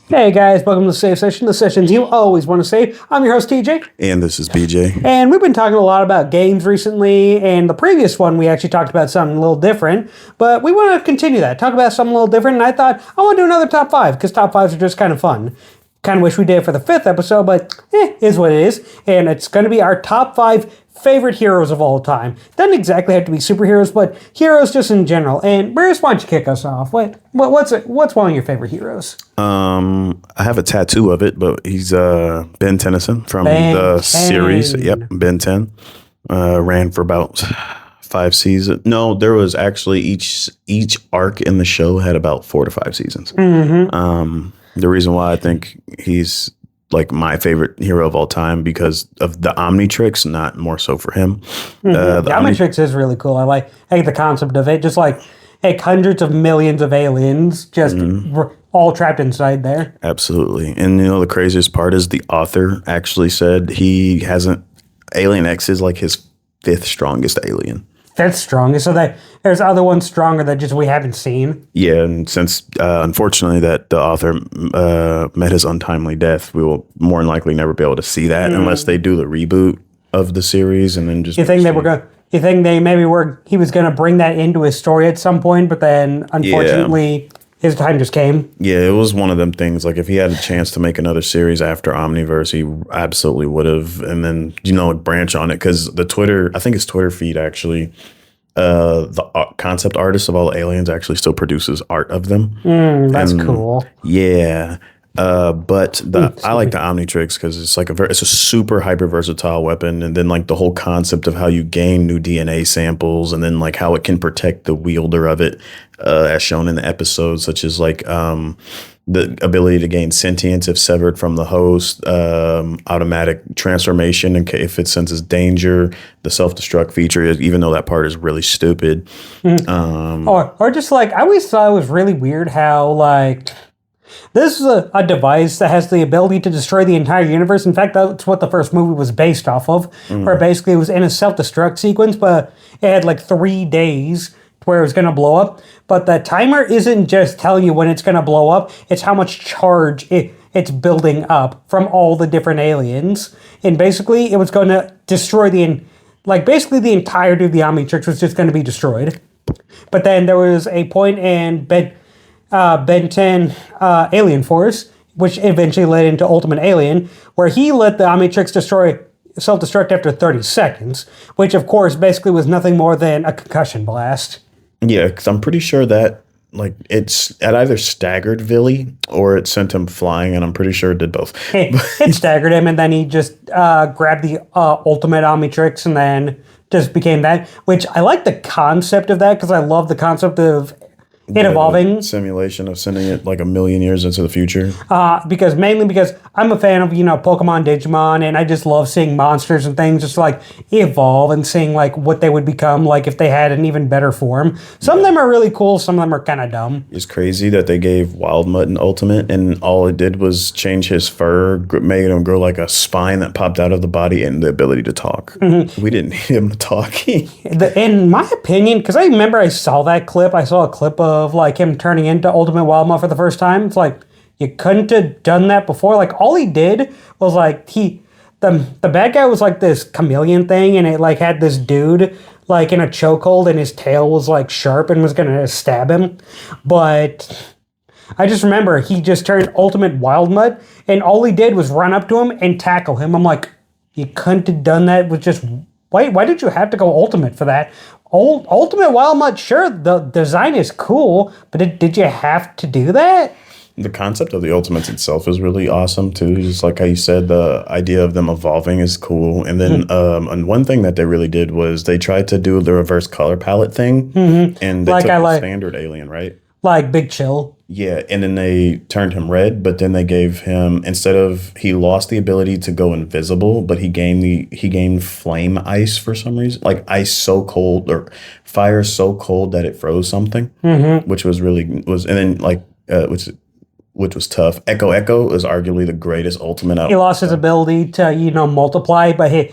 Hey guys, welcome to the Save Session, the sessions you always want to save. I'm your host TJ. And this is BJ. And we've been talking a lot about games recently, and the previous one we actually talked about something a little different, but we want to continue that, talk about something a little different, and I thought I want to do another top 5, because top 5s are just kind of fun. Kind of wish we did it for the 5th episode, but is what it is, and it's going to be our top 5 favorite heroes of all time. Doesn't exactly have to be superheroes, but heroes just in general. And Bruce, why don't you kick us off? What's one of your favorite heroes? I have a tattoo of it, but he's Ben Tennyson from the series. Yep, Ben 10. Ran for about 5 seasons. No, there was actually each arc in the show had about 4 to 5 seasons. Mm-hmm. The reason why I think he's like my favorite hero of all time because of the Omnitrix, not more so for him. Mm-hmm. The Omnitrix is really cool. I like the concept of it. Just like hundreds of millions of aliens just all trapped inside there. Absolutely. And the craziest part is the author actually said he hasn't. Alien X is like his 5th strongest alien. That's strongest. So there's other ones stronger that just we haven't seen. Yeah, and since unfortunately that the author met his untimely death, we will more than likely never be able to see that unless they do the reboot of the series and then just. You think he was going to bring that into his story at some point, but then unfortunately his time just came. Yeah, it was one of them things. Like if he had a chance to make another series after Omniverse, he absolutely would have, and then branch on it because the Twitter, I think his Twitter feed actually. The concept artist of all the aliens actually still produces art of them. That's cool. Yeah. But I like the Omnitrix because it's like it's a super hyper versatile weapon, and then like the whole concept of how you gain new DNA samples, and then like how it can protect the wielder of it, as shown in the episodes, such as like the ability to gain sentience if severed from the host, automatic transformation if it senses danger, the self-destruct feature, even though that part is really stupid. Or just like I always thought it was really weird how like. This is a device that has the ability to destroy the entire universe. In fact, that's what the first movie was based off of, where basically it was in a self-destruct sequence, but it had like 3 days where it was going to blow up. But the timer isn't just telling you when it's going to blow up, it's how much charge it's building up from all the different aliens. And basically, it was going to destroy the entirety of the Omnitrix was just going to be destroyed. But then there was a point in Ben 10 Alien Force, which eventually led into Ultimate Alien, where he let the Omnitrix self-destruct after 30 seconds, which of course basically was nothing more than a concussion blast. Yeah, because I'm pretty sure that like it either staggered Villy or it sent him flying, and I'm pretty sure it did both. It staggered him, and then he just grabbed the Ultimate Omnitrix and then just became that, which I like the concept of that because I love the concept of it evolving. Simulation of sending it like a million years into the future. Because I'm a fan of, Pokemon, Digimon, and I just love seeing monsters and things just like evolve and seeing like what they would become like if they had an even better form. Some of them are really cool, some of them are kind of dumb. It's crazy that they gave Wild Mutt an ultimate and all it did was change his fur, made him grow like a spine that popped out of the body and the ability to talk. Mm-hmm. We didn't need him to talk. In my opinion, because I remember I saw a clip of like him turning into Ultimate Wild Mutt for the first time. It's like you couldn't have done that before. Like all he did was like the bad guy was like this chameleon thing, and it like had this dude like in a chokehold, and his tail was like sharp and was gonna stab him. But I just remember he just turned Ultimate Wild Mutt, and all he did was run up to him and tackle him. I'm like, you couldn't have done that with just. Why did you have to go Ultimate for that? Ultimate Wild Mutt, sure, the design is cool, but did you have to do that? The concept of the Ultimates itself is really awesome, too. Just like how you said, the idea of them evolving is cool. And then and one thing that they really did was they tried to do the reverse color palette thing, and they took the standard alien, right? Like Big Chill. Yeah, and then they turned him red, but then they gave him he lost the ability to go invisible, but he gained flame ice for some reason, like ice so cold or fire so cold that it froze something, which was and then like which was tough. Echo is arguably the greatest ultimate out. He lost his ability to multiply, but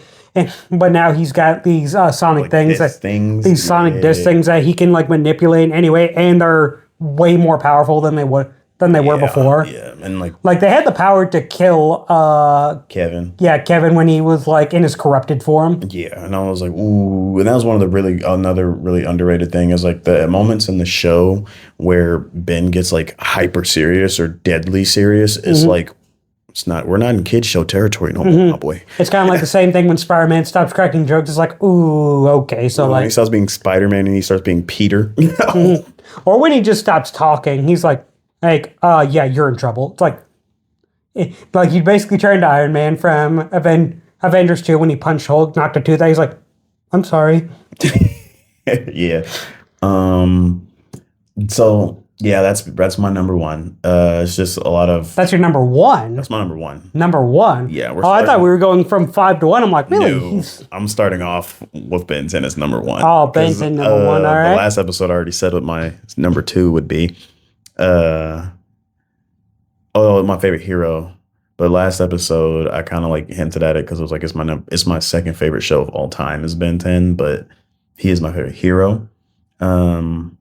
now he's got these sonic disc things that he can like manipulate anyway, and they're way more powerful than than they were before. Yeah, and Like they had the power to kill Kevin. Yeah, Kevin when he was like in his corrupted form. Yeah, and I was like, ooh, and that was one of the another really underrated thing is like the moments in the show where Ben gets like hyper serious or deadly serious is like, we're not in kids show territory no more, my boy. It's kind of like the same thing when Spider-Man stops cracking jokes. It's like, ooh, okay, so When he like, starts being Spider-Man and he starts being Peter. or when he just stops talking, he's like, yeah, you're in trouble. It's like he basically turned to Iron Man from Avengers 2 when he punched Hulk, knocked a tooth out. He's like, I'm sorry. Yeah. So yeah, that's my number one. It's just a lot of. That's your number one. That's my number one. Number one. Yeah. I thought we were going from 5 to 1. I'm like, really? No, I'm starting off with Ben 10 as number one. Oh, Ben 10 number one. All right. The last episode I already said what my number 2 would be. My favorite hero. But last episode I kind of like hinted at it because it was like it's my second favorite show of all time is Ben 10, but he is my favorite hero. And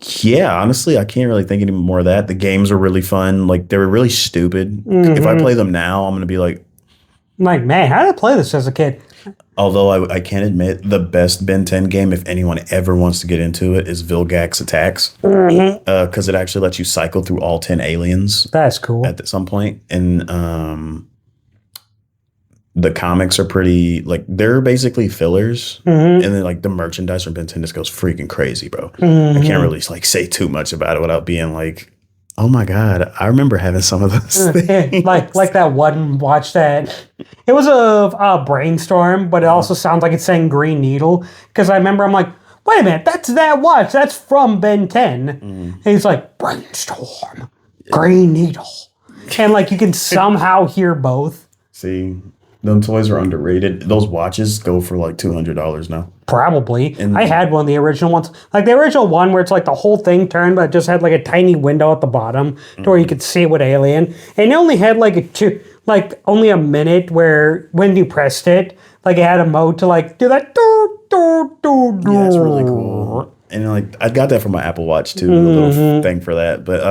yeah, honestly, I can't really think any more of that. The games are really fun. Like they were really stupid. If I play them now, I'm gonna be like, man, how did I play this as a kid? Although I can admit the best Ben 10 game, if anyone ever wants to get into it, is Vilgax Attacks. Because it actually lets you cycle through all 10 aliens. That's cool. At some point. And the comics are pretty, like, they're basically fillers. And then, like, the merchandise from Ben 10 just goes freaking crazy, bro. I can't really, like, say too much about it without being like, oh my God, I remember having some of those things. like that one watch that it was a brainstorm, but it also sounds like it's saying Green Needle. Because I remember I'm like, wait a minute, that's that watch. That's from Ben 10. And he's like, brainstorm, Green Needle. And like you can somehow hear both. See, them toys are underrated. Those watches go for like $200 now. Probably. I had one of the original ones. Like the original one where it's like the whole thing turned, but it just had like a tiny window at the bottom to where you could see what alien. And it only had like only a minute where when you pressed it, like it had a mode to like do that. Yeah, that's really cool. And like I got that from my Apple Watch too, a little thing for that. But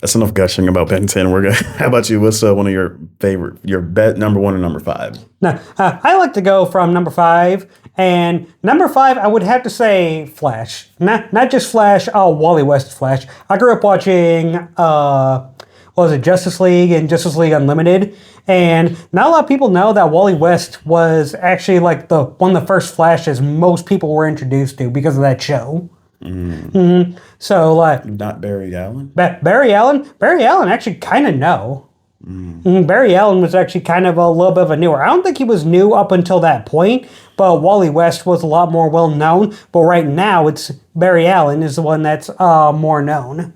that's enough gushing about Ben 10. We're gonna. How about you? What's one of your favorite, your number 1 and number 5? No, I like to go from number 5, and number 5 I would have to say Flash. Not just Flash. Wally West Flash. I grew up watching Justice League and Justice League Unlimited, and not a lot of people know that Wally West was actually like one of the first Flashes most people were introduced to because of that show. So like Not Barry Allen. Barry Allen actually kind of no. Barry Allen was actually kind of a little bit of a newer. I don't think he was new up until that point, but Wally West was a lot more well known. But right now, it's Barry Allen is the one that's more known.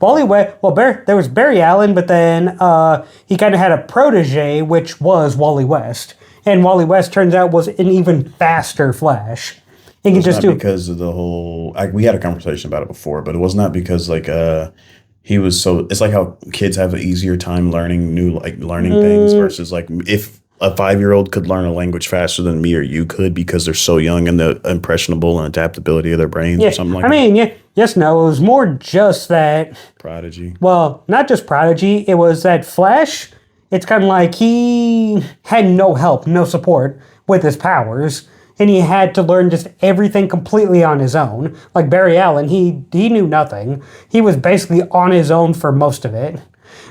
Wally West, there was Barry Allen, but then he kind of had a protege, which was Wally West, and Wally West turns out was an even faster Flash. He can just do because of the whole. We had a conversation about it before, but it was not because like he was so. It's like how kids have an easier time learning learning things versus like if a 5-year-old could learn a language faster than me or you could because they're so young and the impressionable and adaptability of their brains or something like that. I mean, yes, no, it was more just that Prodigy. Well, not just Prodigy. It was that Flash. It's kind of like he had no help, no support with his powers. And he had to learn just everything completely on his own. Like Barry Allen, he knew nothing. He was basically on his own for most of it.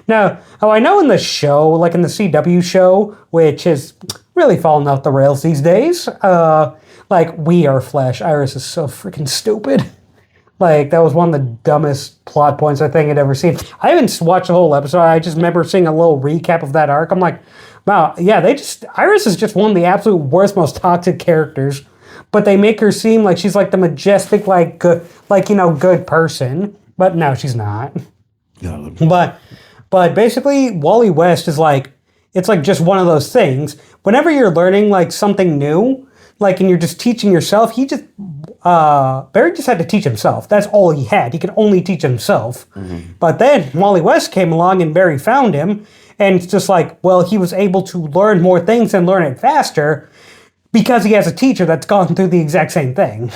Now, I know in the show, like in the CW show, which has really fallen off the rails these days, like We Are Flash, Iris is so freaking stupid. Like, that was one of the dumbest plot points I think I'd ever seen. I haven't watched the whole episode. I just remember seeing a little recap of that arc. I'm like, wow, yeah, Iris is just one of the absolute worst, most toxic characters. But they make her seem like she's like the majestic, like, good, good person. But no, she's not. No. But basically, Wally West is like, it's like just one of those things. Whenever you're learning like something new, like, and you're just teaching yourself, Barry just had to teach himself. That's all he had. He could only teach himself. But then Wally West came along and Barry found him. And it's just like, well, he was able to learn more things and learn it faster because he has a teacher that's gone through the exact same thing.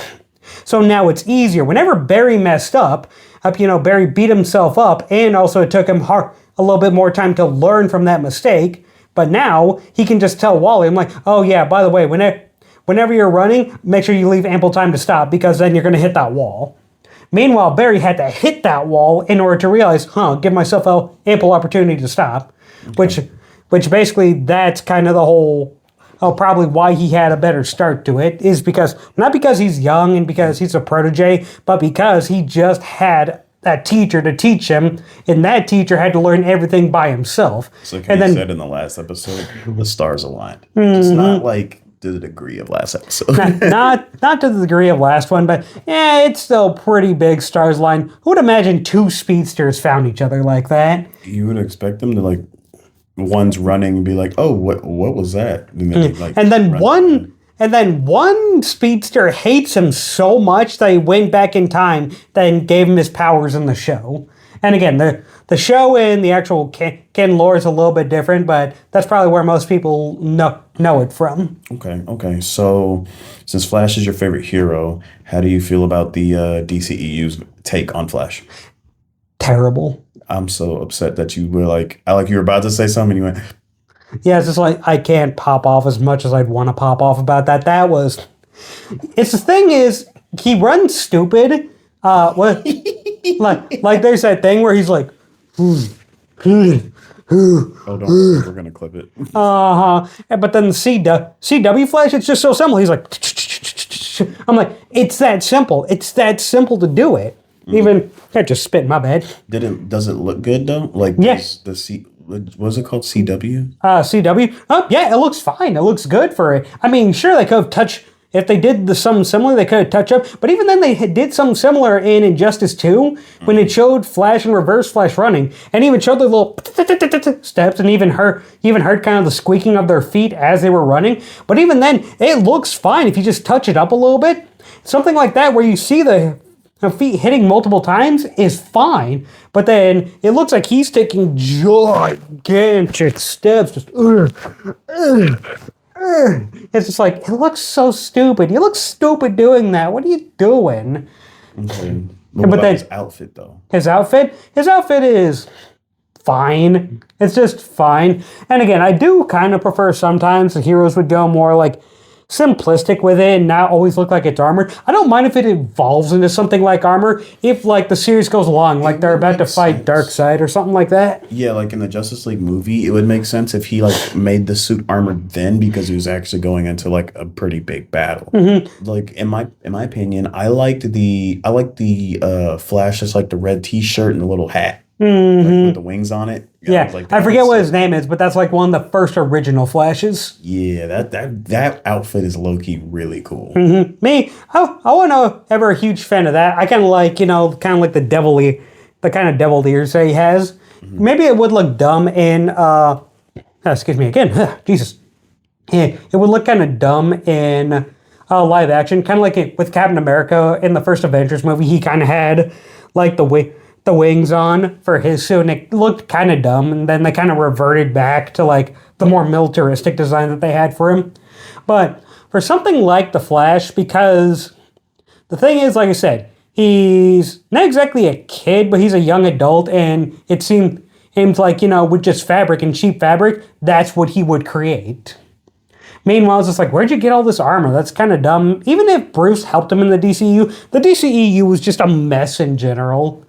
So now it's easier. Whenever Barry messed up, Barry beat himself up, and also it took him a little bit more time to learn from that mistake. But now he can just tell Wally, I'm like, oh yeah, by the way, whenever you're running, make sure you leave ample time to stop, because then you're going to hit that wall. Meanwhile, Barry had to hit that wall in order to realize, give myself ample opportunity to stop, which basically that's kind of the whole, probably why he had a better start to it, is because, not because he's young and because he's a protege, but because he just had that teacher to teach him, and that teacher had to learn everything by himself. So like you said in the last episode, the stars aligned. It's not like to the degree of last episode. not to the degree of last one, but yeah, it's still pretty big stars line. Who would imagine two speedsters found each other like that? You would expect them to like, one's running and be like, oh, what was that? And then one speedster hates him so much that he went back in time and gave him his powers in the show. And again, the show and the actual Ken lore is a little bit different, but that's probably where most people know it from. Okay. So, since Flash is your favorite hero, how do you feel about the DCEU's take on Flash? Terrible. I'm so upset that you were like, you were about to say something and you went... Yeah, it's just like, I can't pop off as much as I'd want to pop off about that. It's the thing is, he runs stupid. Like there's that thing where he's like, oh, don't worry, we're going to clip it. But then the CW Flash, it's just so simple. He's like, I'm like, it's that simple. It's that simple to do it. Even, I just spit in my bed. Does it look good though? Like, yes. What was it called? CW? CW? Oh, yeah, it looks fine. It looks good for it. I mean, sure, they could have if they did something similar, they could have touched up. But even then, they did something similar in Injustice 2 when it showed Flash and Reverse Flash running. And even showed the little steps and even heard kind of the squeaking of their feet as they were running. But even then, it looks fine if you just touch it up a little bit. Something like that where you see the feet hitting multiple times is fine, but then it looks like he's taking gigantic steps. Just it's just like, it looks so stupid. You look stupid doing that. What are you doing? Okay. But then his outfit though. His outfit is fine. It's just fine. And again, I do kind of prefer sometimes the heroes would go more like simplistic with it and not always look like it's armor. I don't mind if it evolves into something like armor if like the series goes along, like they're about to fight Darkseid or something like that. Yeah, like in the Justice League movie, it would make sense if he like made the suit armored then, because he was actually going into like a pretty big battle. Like in my opinion, I liked the Flash that's like the red T-shirt and the little hat. Like with the wings on it. Yeah, like I forget what his name is, but that's like one of the first original Flashes. Yeah, that outfit is low-key really cool. Me, I wasn't ever a huge fan of that. I kind of like, the kind of devil ears that he has. Maybe it would look dumb in, excuse me again, Jesus. Yeah, it would look kind of dumb in live action, kind of like it with Captain America in the first Avengers movie. He kind of had like the wings on for his suit, and it looked kind of dumb, and then they kind of reverted back to like the more militaristic design that they had for him. But for something like the Flash, because the thing is, like I said, he's not exactly a kid, but he's a young adult, and it seems like, with just fabric and cheap fabric, that's what he would create. Meanwhile, it's just like, where'd you get all this armor? That's kind of dumb. Even if Bruce helped him in the DCEU was just a mess in general,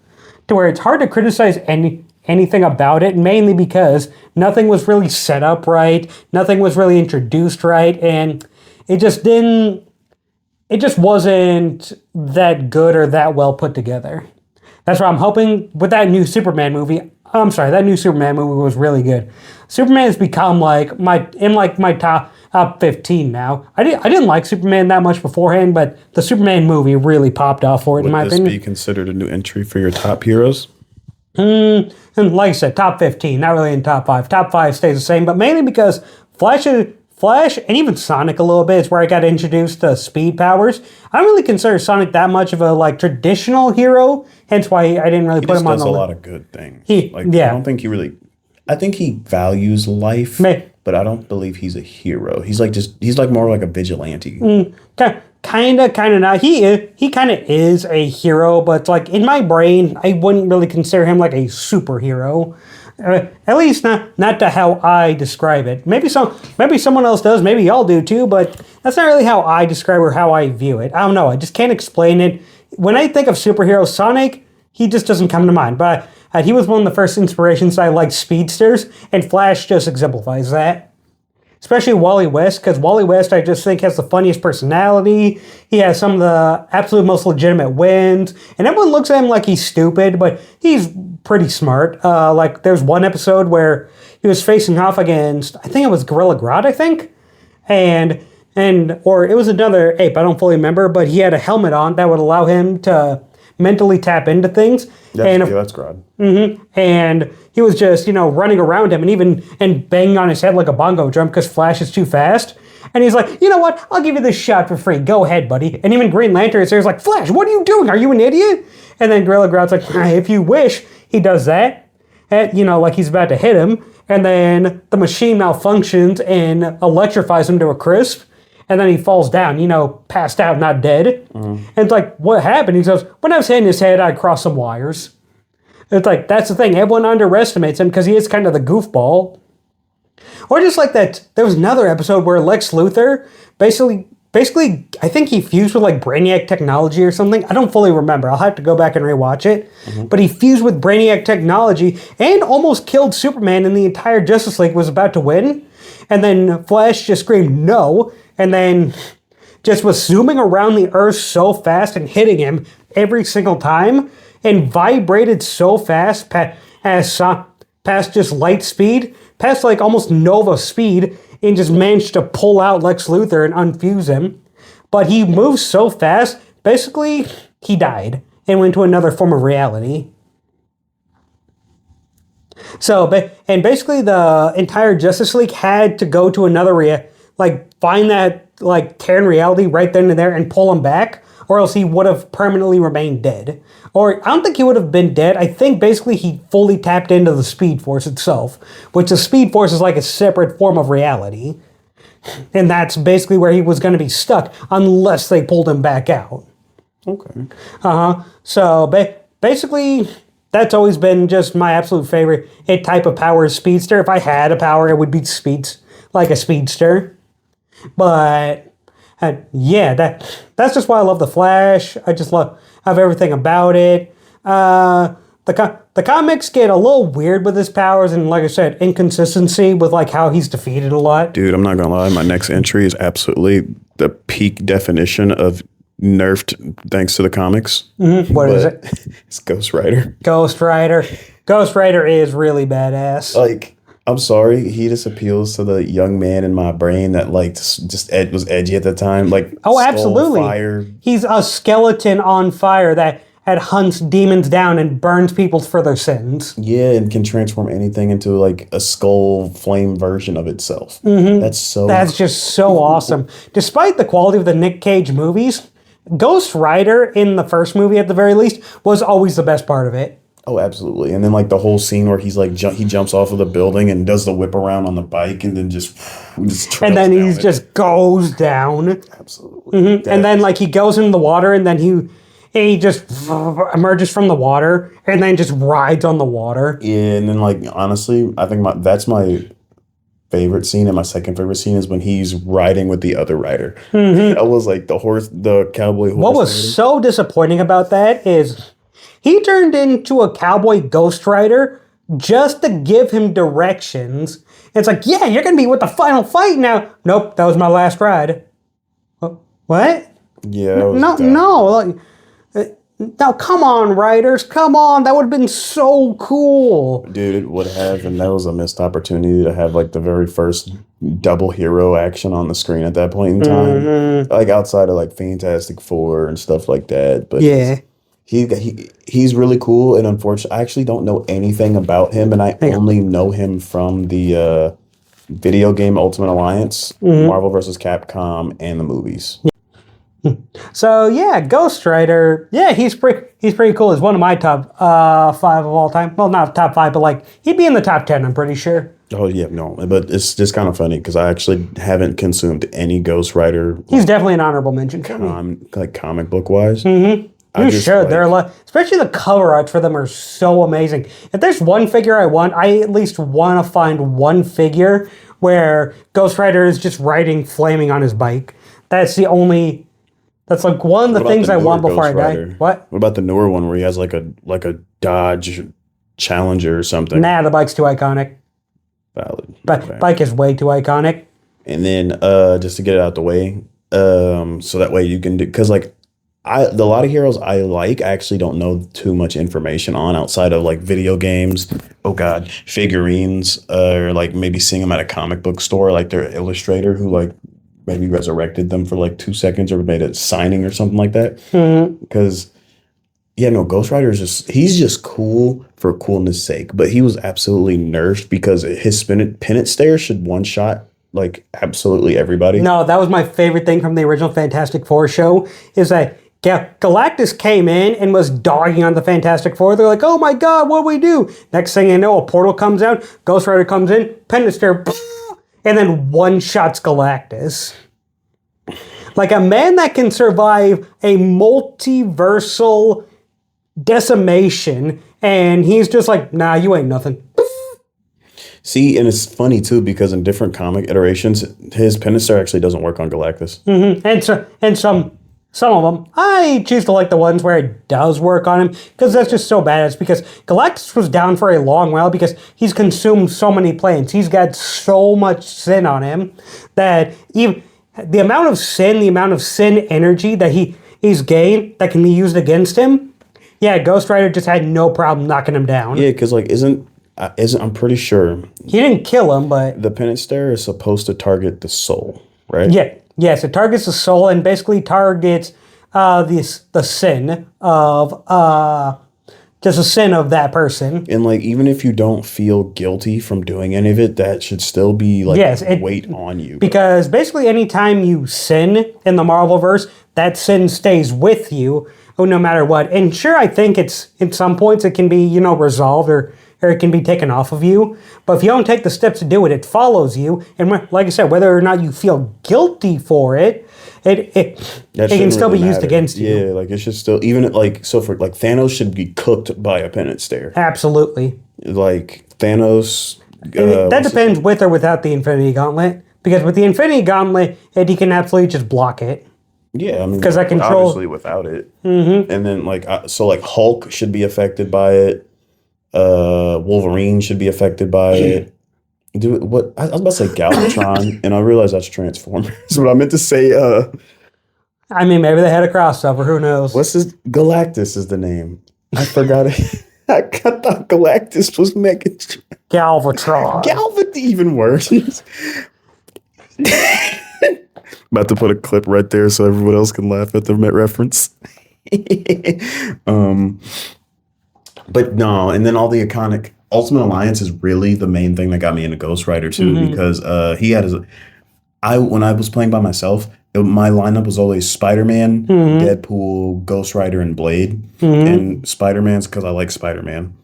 to where it's hard to criticize anything about it, mainly because nothing was really set up right, nothing was really introduced right, and it just wasn't that good or that well put together. That's why I'm hoping with that new Superman movie. I'm sorry, that new Superman movie was really good. Superman has become like my top 15 now. I didn't like Superman that much beforehand, but the Superman movie really popped off for it, in my opinion. Would this be considered a new entry for your top heroes? And like I said, top 15, not really in top 5. Top 5 stays the same, but mainly because Flash, and even Sonic a little bit is where I got introduced to speed powers. I don't really consider Sonic that much of a like traditional hero, hence why I didn't really put him on the list. He does a lot of good things. I don't think I think he values life, but I don't believe he's a hero. He's like more like a vigilante. Kinda not. He kind of is a hero, but like in my brain, I wouldn't really consider him like a superhero. At least not to how I describe it. Maybe someone else does. Maybe y'all do too. But that's not really how I describe or how I view it. I don't know. I just can't explain it. When I think of superhero Sonic, he just doesn't come to mind. But he was one of the first inspirations I liked speedsters, and Flash just exemplifies that. Especially Wally West, because Wally West, I just think, has the funniest personality. He has some of the absolute most legitimate wins. And everyone looks at him like he's stupid, but he's pretty smart. Like, there's one episode where he was facing off against, I think it was Gorilla Grodd, I think? Or it was another ape, I don't fully remember, but he had a helmet on that would allow him to mentally tap into things. That's Grodd. And he was just, running around him and banging on his head like a bongo drum because Flash is too fast. And he's like, you know what? I'll give you this shot for free. Go ahead, buddy. And even Green Lantern is there. He's like, Flash, what are you doing? Are you an idiot? And then Gorilla Grodd's like, if you wish. He does that. Like he's about to hit him. And then the machine malfunctions and electrifies him to a crisp. And then he falls down, passed out, not dead. And it's like, what happened? He goes, when I was hitting his head, I crossed some wires. It's like, that's the thing. Everyone underestimates him because he is kind of the goofball. Or just like that, there was another episode where Lex Luthor basically, I think he fused with like Brainiac technology or something. I don't fully remember. I'll have to go back and rewatch it. But he fused with Brainiac technology and almost killed Superman, and the entire Justice League was about to win. And then Flash just screamed no, and then just was zooming around the Earth so fast and hitting him every single time, and vibrated so fast past just light speed, past like almost Nova speed, and just managed to pull out Lex Luthor and unfuse him. But he moves so fast, basically, he died and went to another form of reality. So, and basically the entire Justice League had to go to another find that, Terran reality right then and there and pull him back, or else he would have permanently remained dead. Or, I don't think he would have been dead. I think basically he fully tapped into the Speed Force itself, which the Speed Force is like a separate form of reality. And that's basically where he was going to be stuck, unless they pulled him back out. Okay. So, basically, that's always been just my absolute favorite type of power is Speedster. If I had a power, it would be like a Speedster. But that's just why I love the Flash. I just love everything about it. The comics get a little weird with his powers, and like I said, inconsistency with like how he's defeated a lot. Dude, I'm not gonna lie. My next entry is absolutely the peak definition of nerfed thanks to the comics. What is it? It's Ghost Rider. Ghost Rider. Ghost Rider is really badass. Like, I'm sorry, he just appeals to the young man in my brain that was edgy at the time. Like, oh, absolutely. Fire. He's a skeleton on fire that hunts demons down and burns people for their sins. Yeah, and can transform anything into like a skull flame version of itself. That's just so awesome. Despite the quality of the Nick Cage movies, Ghost Rider in the first movie at the very least was always the best part of it. Oh, absolutely. And then like the whole scene where he's like he jumps off of the building and does the whip around on the bike and then just and then he just goes down. Absolutely. And then like he goes into the water and then he just emerges from the water and then just rides on the water. Yeah, and then like honestly, I think that's my favorite scene, and my second favorite scene is when he's riding with the other rider. That was like the cowboy horse. What was so disappointing about that is he turned into a cowboy Ghost Rider just to give him directions. It's like, yeah, you're going to be with the final fight now. Nope, that was my last ride. What? Yeah. No. Now, come on, writers. Come on. That would have been so cool. Dude, it would have. And that was a missed opportunity to have like the very first double hero action on the screen at that point in time. Like outside of like Fantastic Four and stuff like that. But yeah. He's really cool, and unfortunately, I actually don't know anything about him, and I only know him from the video game Ultimate Alliance, Marvel vs. Capcom, and the movies. So yeah, Ghost Rider, yeah, he's pretty cool. He's one of my top 5 of all time. Well, not top 5, but like he'd be in the top 10. I'm pretty sure. Oh yeah, no, but it's just kind of funny because I actually haven't consumed any Ghost Rider He's definitely an honorable mention for me. like comic book wise. You should. They're a lot, especially the cover arts for them are so amazing. If there's one figure I want, I at least want to find one figure where Ghost Rider is just riding flaming on his bike. That's the only. That's like one of the things I want before I die. What? What about the newer one where he has like a Dodge Challenger or something? Nah, the bike's too iconic. Valid. But bike is way too iconic. And then just to get it out the way, so that way you can do because like a lot of heroes I actually don't know too much information on outside of like video games. Oh God, figurines, or like maybe seeing them at a comic book store, like their illustrator who like maybe resurrected them for like 2 seconds or made a signing or something like that. Because yeah, no, Ghost Rider is he's just cool for coolness sake, but he was absolutely nerfed because his penance stare should one shot like absolutely everybody. No, that was my favorite thing from the original Fantastic Four show is that Galactus came in and was dogging on the Fantastic Four. They're like, oh my God, what do we do? Next thing you know, a portal comes out, Ghost Rider comes in, penance stare, and then one shots Galactus. Like a man that can survive a multiversal decimation, and he's just like, nah, you ain't nothing. See, and it's funny too because in different comic iterations, his penance stare actually doesn't work on Galactus. And some of them, I choose to like the ones where it does work on him because that's just so badass. Because Galactus was down for a long while because he's consumed so many planets. He's got so much sin on him that even the amount of sin energy that he's gained that can be used against him. Yeah, Ghost Rider just had no problem knocking him down. Yeah, because like isn't I'm pretty sure he didn't kill him, but the penance stare is supposed to target the soul, right? Yeah. Yes, it targets the soul and basically targets the sin of just the sin of that person. And like even if you don't feel guilty from doing any of it, that should still be like weight on you. Because basically anytime you sin in the Marvelverse, that sin stays with you no matter what. And sure, I think it's at some points it can be, resolved or it can be taken off of you. But if you don't take the steps to do it, it follows you. And like I said, whether or not you feel guilty for it, it can still be used against you. Yeah, like it should still, even so for like Thanos should be cooked by a penance stare. Absolutely. Like Thanos. That depends with or without the Infinity Gauntlet. Because with the Infinity Gauntlet, he can absolutely just block it. Yeah, I mean, because I control obviously without it. And then like Hulk should be affected by it. Wolverine should be affected by it. Dude, what I was about to say Galvatron, and I realized that's Transformers. But I meant to say, I mean, maybe they had a crossover. Who knows? What's his Galactus is the name. I forgot it. I thought Galactus was Megatron. Galvatron. Even worse. About to put a clip right there so everyone else can laugh at the reference. But no, and then all the iconic Ultimate Alliance is really the main thing that got me into Ghost Rider too, because he had when I was playing by myself, my lineup was always Spider-Man, Deadpool, Ghost Rider, and Blade. And Spider-Man's because I like Spider-Man.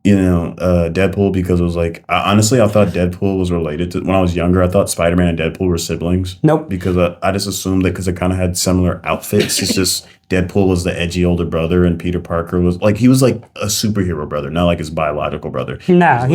Deadpool because it was like honestly I thought Deadpool was related to when I was younger. I thought Spider-Man and Deadpool were siblings. Nope. Because I just assumed that because they kind of had similar outfits. It's just Deadpool was the edgy older brother and Peter Parker was like he was like a superhero brother, not like his biological brother. He never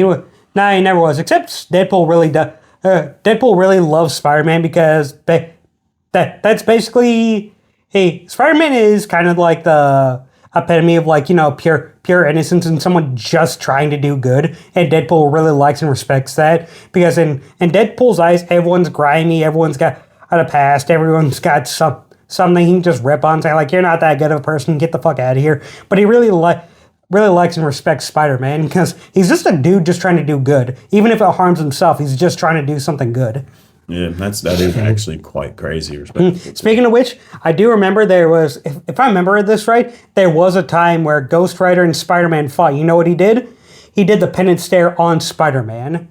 was. Except Deadpool really does. Deadpool really loves Spider-Man because that's basically Spider-Man is kind of like the epitome of like pure innocence and someone just trying to do good, and Deadpool really likes and respects that because in Deadpool's eyes everyone's grimy, everyone's got a past, everyone's got something he can just rip on, say like you're not that good of a person, get the fuck out of here. But he really likes and respects Spider-Man because he's just a dude just trying to do good, even if it harms himself. He's just trying to do something good. Yeah, that is actually quite crazy. Respectful. Speaking of which, I do remember there was, if I remember this right, there was a time where Ghost Rider and Spider-Man fought. You know what he did? He did the penance stare on Spider-Man.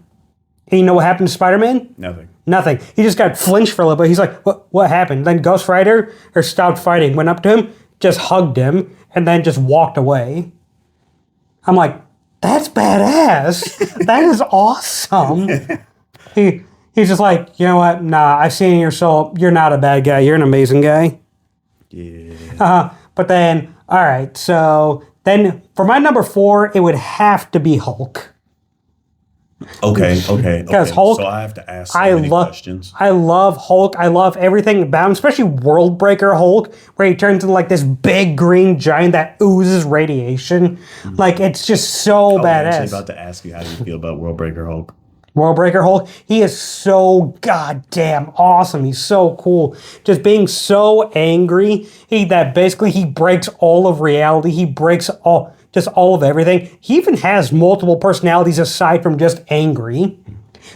And you know what happened to Spider-Man? Nothing. He just got flinched for a little bit. He's like, what happened? Then Ghost Rider stopped fighting, went up to him, just hugged him, and then just walked away. I'm like, that's badass. That is awesome. He's just like, you know what? Nah, I've seen your soul. You're not a bad guy. You're an amazing guy. Yeah. But then, all right. So then for my number 4, it would have to be Hulk. Okay. Because Hulk, so I have to ask so many questions. I love Hulk. I love everything about him, especially World Breaker Hulk, where he turns into like this big green giant that oozes radiation. Like, it's just so badass. I was actually about to ask you, how do you feel about World Breaker Hulk? World Breaker Hulk, he is so goddamn awesome. He's so cool. Just being so angry, that basically he breaks all of reality. He breaks all of everything. He even has multiple personalities aside from just angry.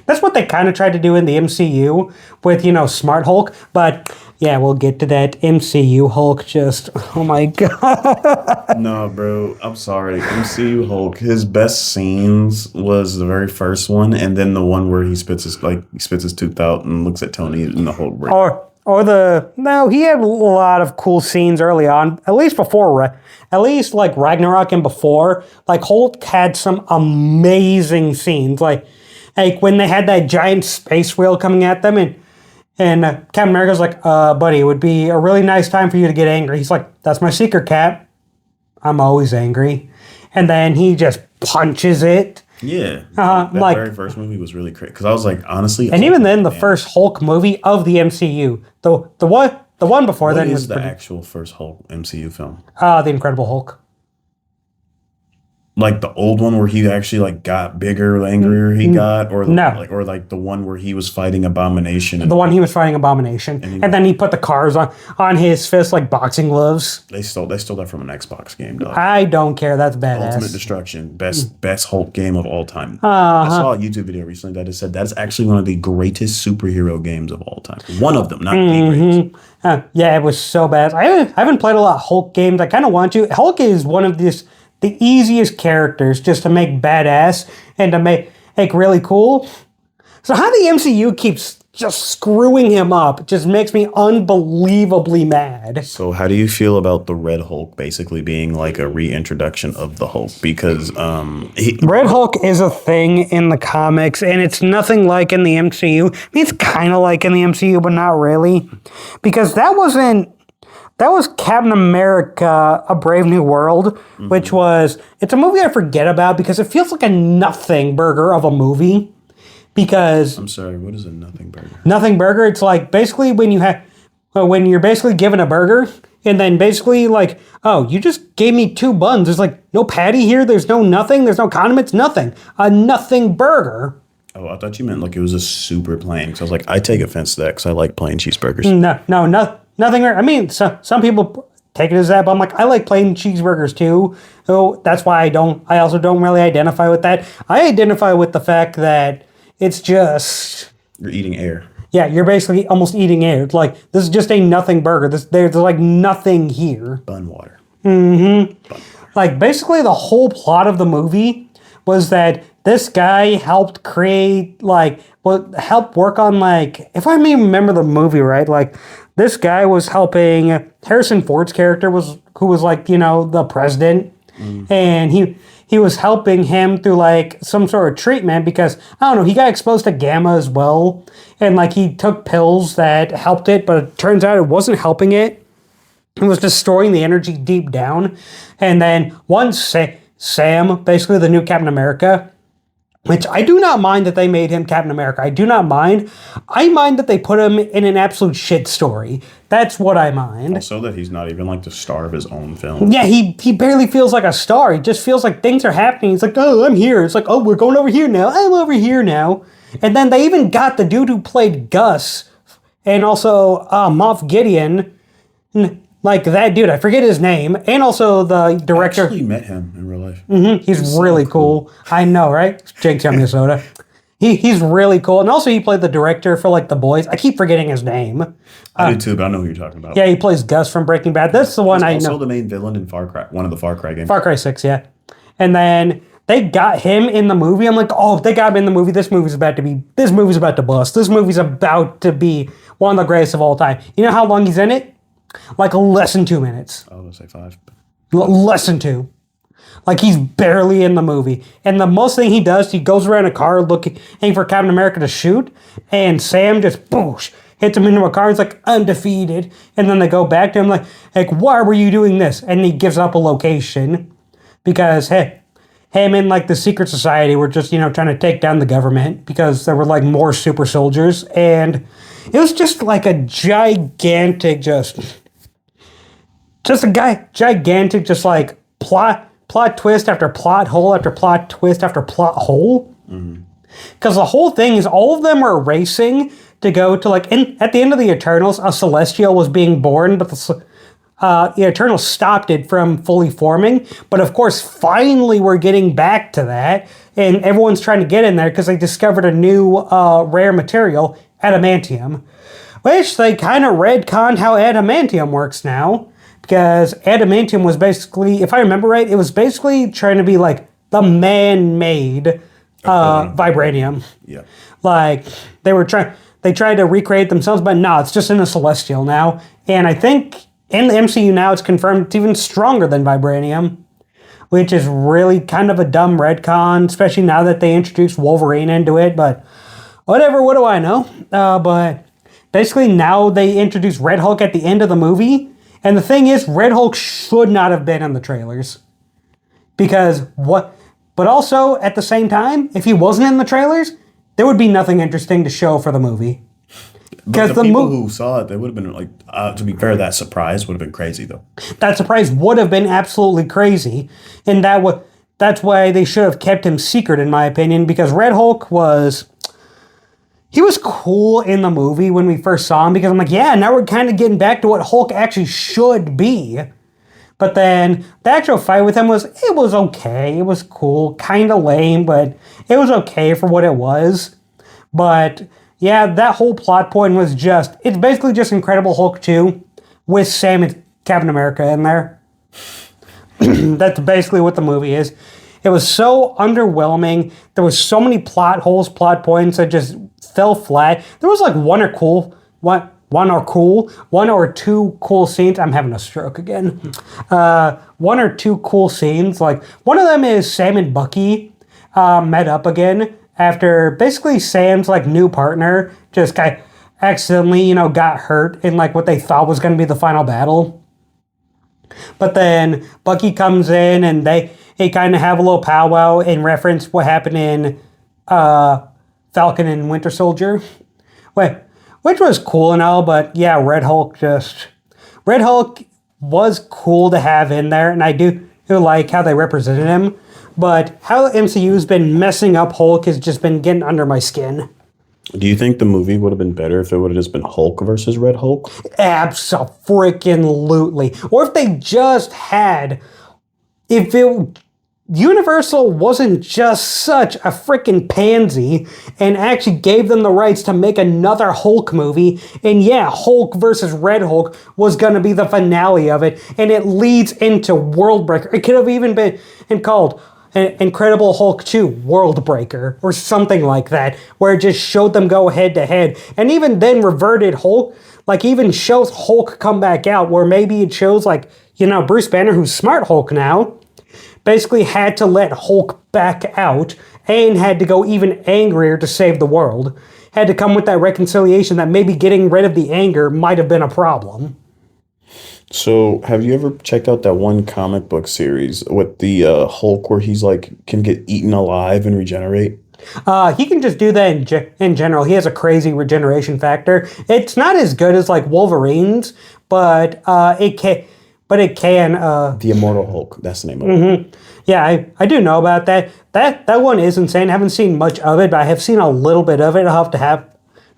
That's what they kind of tried to do in the MCU with, Smart Hulk. But yeah, we'll get to that. MCU Hulk just, oh my God. No, bro, I'm sorry. MCU Hulk, his best scenes was the very first one, and then the one where he spits his tooth out and looks at Tony in the Hulk break. No, he had a lot of cool scenes early on, at least like Ragnarok and before. Like, Hulk had some amazing scenes, like when they had that giant space whale coming at them, and Captain America's like, buddy, it would be a really nice time for you to get angry. He's like, that's my secret, Cap. I'm always angry. And then he just punches it. Yeah. That very first movie was really crazy. Because I was like, honestly. And even then, the first Hulk movie of the MCU, the one before then was the actual first Hulk MCU film? The Incredible Hulk. Like the old one where he actually like got bigger, the angrier he got, or the one where he was fighting Abomination. The one he was fighting Abomination, and then he put the cars on his fist like boxing gloves. They stole that from an Xbox game, dog. I don't care. That's badass. Ultimate Destruction, best Hulk game of all time. I saw a YouTube video recently that has said that's actually one of the greatest superhero games of all time. One of them, not the greatest. Yeah, it was so bad. I haven't played a lot of Hulk games. I kind of want to. Hulk is one of the easiest characters just to make badass and to make really cool. So how the MCU keeps just screwing him up just makes me unbelievably mad. So how do you feel about the Red Hulk basically being like a reintroduction of the Hulk? Because Red Hulk is a thing in the comics, and it's nothing like in the MCU. I mean, it's kind of like in the MCU, but not really. Because that was Captain America, A Brave New World, which it's a movie I forget about because it feels like a nothing burger of a movie. Because I'm sorry, what is a nothing burger? Nothing burger, it's like basically when you're basically given a burger and then basically like, oh, you just gave me 2 buns. There's like no patty here, there's no nothing, there's no condiments, nothing. A nothing burger. Oh, I thought you meant like it was a super plain. Because I was like, I take offense to that because I like plain cheeseburgers. No, nothing. I mean, some people take it as that, but I'm like, I like plain cheeseburgers too. So that's why I also don't really identify with that. I identify with the fact that it's just... You're eating air. Yeah, you're basically almost eating air. It's like, this is just a nothing burger. There's like nothing here. Bun water. Like, basically the whole plot of the movie was that this guy helped create, help work on, if I may remember the movie right, this guy was helping, Harrison Ford's character who was the president, and he was helping him through, some sort of treatment because, I don't know, he got exposed to gamma as well, and, he took pills that helped it, but it turns out it wasn't helping it. It was destroying the energy deep down, and then once Sam, basically the new Captain America, which I do not mind that they made him Captain America. I do not mind. I mind that they put him in an absolute shit story. That's what I mind. Also that he's not even the star of his own film. Yeah, he barely feels like a star. He just feels like things are happening. He's like, oh, I'm here. It's like, oh, we're going over here now. I'm over here now. And then they even got the dude who played Gus and also Moff Gideon. That dude, I forget his name, and also the director. I actually met him in real life. He's really cool. I know, right? Jakestown, Minnesota. He's really cool, and also he played the director for The Boys. I keep forgetting his name. I do too, but I know who you're talking about. Yeah, he plays Gus from Breaking Bad. That's the one I know. He's also the main villain in Far Cry, one of the Far Cry games. Far Cry 6, yeah. And then they got him in the movie. I'm like, oh, if they got him in the movie, this movie's about to bust. This movie's about to be one of the greatest of all time. You know how long he's in it? Less than 2 minutes. I was going to say 5. Less than 2. Like, he's barely in the movie. And the most thing he does, he goes around a car looking for Captain America to shoot, and Sam just, boosh, hits him into a car. He's like, undefeated. And then they go back to him like, why were you doing this? And he gives up a location because, hey, him and like the secret society were just, trying to take down the government because there were like more super soldiers. And it was just like a gigantic, just like plot twist after plot hole after plot twist after plot hole. Because the whole thing is all of them are racing to go to like, at the end of the Eternals, a Celestial was being born, but the Eternals stopped it from fully forming. But of course, finally we're getting back to that, and everyone's trying to get in there because they discovered a new rare material, adamantium, which they kind of retconned how adamantium works now. Because adamantium was basically, if I remember right, it was basically trying to be like the man-made vibranium. Yeah. Like, they tried to recreate themselves, but no, it's just in a Celestial now. And I think in the MCU now, it's confirmed it's even stronger than vibranium, which is really kind of a dumb retcon, especially now that they introduced Wolverine into it. But whatever, what do I know? But basically now they introduced Red Hulk at the end of the movie. And the thing is, Red Hulk should not have been in the trailers. But also, at the same time, if he wasn't in the trailers, there would be nothing interesting to show for the movie. But the people who saw it, they would have been like, to be fair, that surprise would have been crazy, though. That surprise would have been absolutely crazy. And that's why they should have kept him secret, in my opinion, because Red Hulk he was cool in the movie when we first saw him, because I'm like, yeah, now we're kind of getting back to what Hulk actually should be. But then the actual fight with him was okay. It was cool, kind of lame, but it was okay for what it was. But yeah, that whole plot point was it's basically just Incredible Hulk 2 with Sam and Captain America in there. That's basically what the movie is. It was so underwhelming. There was so many plot holes, plot points that just fell flat. There was like one or two cool scenes. I'm having a stroke again. One or two cool scenes. Like, one of them is Sam and Bucky met up again after basically Sam's like new partner just accidentally, got hurt in like what they thought was going to be the final battle. But then Bucky comes in and they kind of have a little powwow in reference what happened in Falcon and Winter Soldier. Which was cool and all, but yeah, Red Hulk was cool to have in there, and I do like how they represented him. But how the MCU's been messing up Hulk has just been getting under my skin. Do you think the movie would have been better if it would have just been Hulk versus Red Hulk? Abso-freaking-lutely. Or if they just had... Universal wasn't just such a freaking pansy and actually gave them the rights to make another Hulk movie. And yeah, Hulk versus Red Hulk was going to be the finale of it. And it leads into Worldbreaker. It could have even been called Incredible Hulk 2 Worldbreaker or something like that, where it just showed them go head to head. And even then reverted Hulk, like even shows Hulk come back out, where maybe it shows like, Bruce Banner, who's Smart Hulk now, basically had to let Hulk back out and had to go even angrier to save the world. Had to come with that reconciliation that maybe getting rid of the anger might have been a problem. So, have you ever checked out that one comic book series with the Hulk where he's like, can get eaten alive and regenerate? He can just do that in general. He has a crazy regeneration factor. It's not as good as like Wolverine's, but it can... The Immortal Hulk, that's the name of it. Yeah, I do know about that. That one is insane. I haven't seen much of it, but I have seen a little bit of it. I'll have to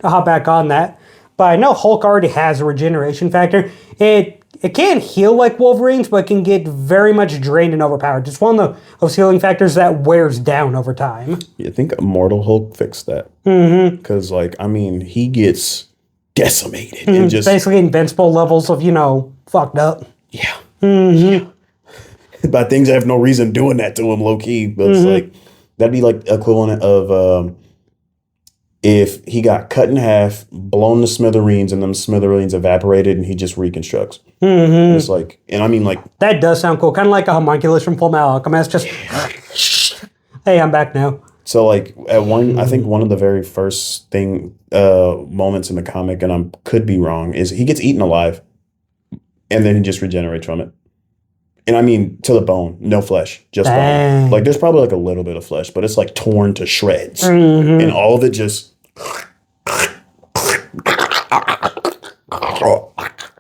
hop back on that. But I know Hulk already has a regeneration factor. It can't heal like Wolverine's, but it can get very much drained and overpowered. It's one of those healing factors that wears down over time. Yeah, I think Immortal Hulk fixed that. Because, he gets decimated. And just basically invincible levels of, fucked up. Yeah. Yeah. By things that have no reason doing that to him, low key. But it's like, that'd be like equivalent of if he got cut in half, blown to smithereens, and them smithereens evaporated, and he just reconstructs. Mm-hmm. It's like, and I mean, like that does sound cool, kind of like a homunculus from Full Metal Alchemist. Just hey, I'm back now. So like I think one of the very first moments in the comic, and I could be wrong, is he gets eaten alive, and then he just regenerates from it. And I mean, to the bone, no flesh, just bone. Like, there's probably like a little bit of flesh, but it's like torn to shreds. Mm-hmm. And all of it just. I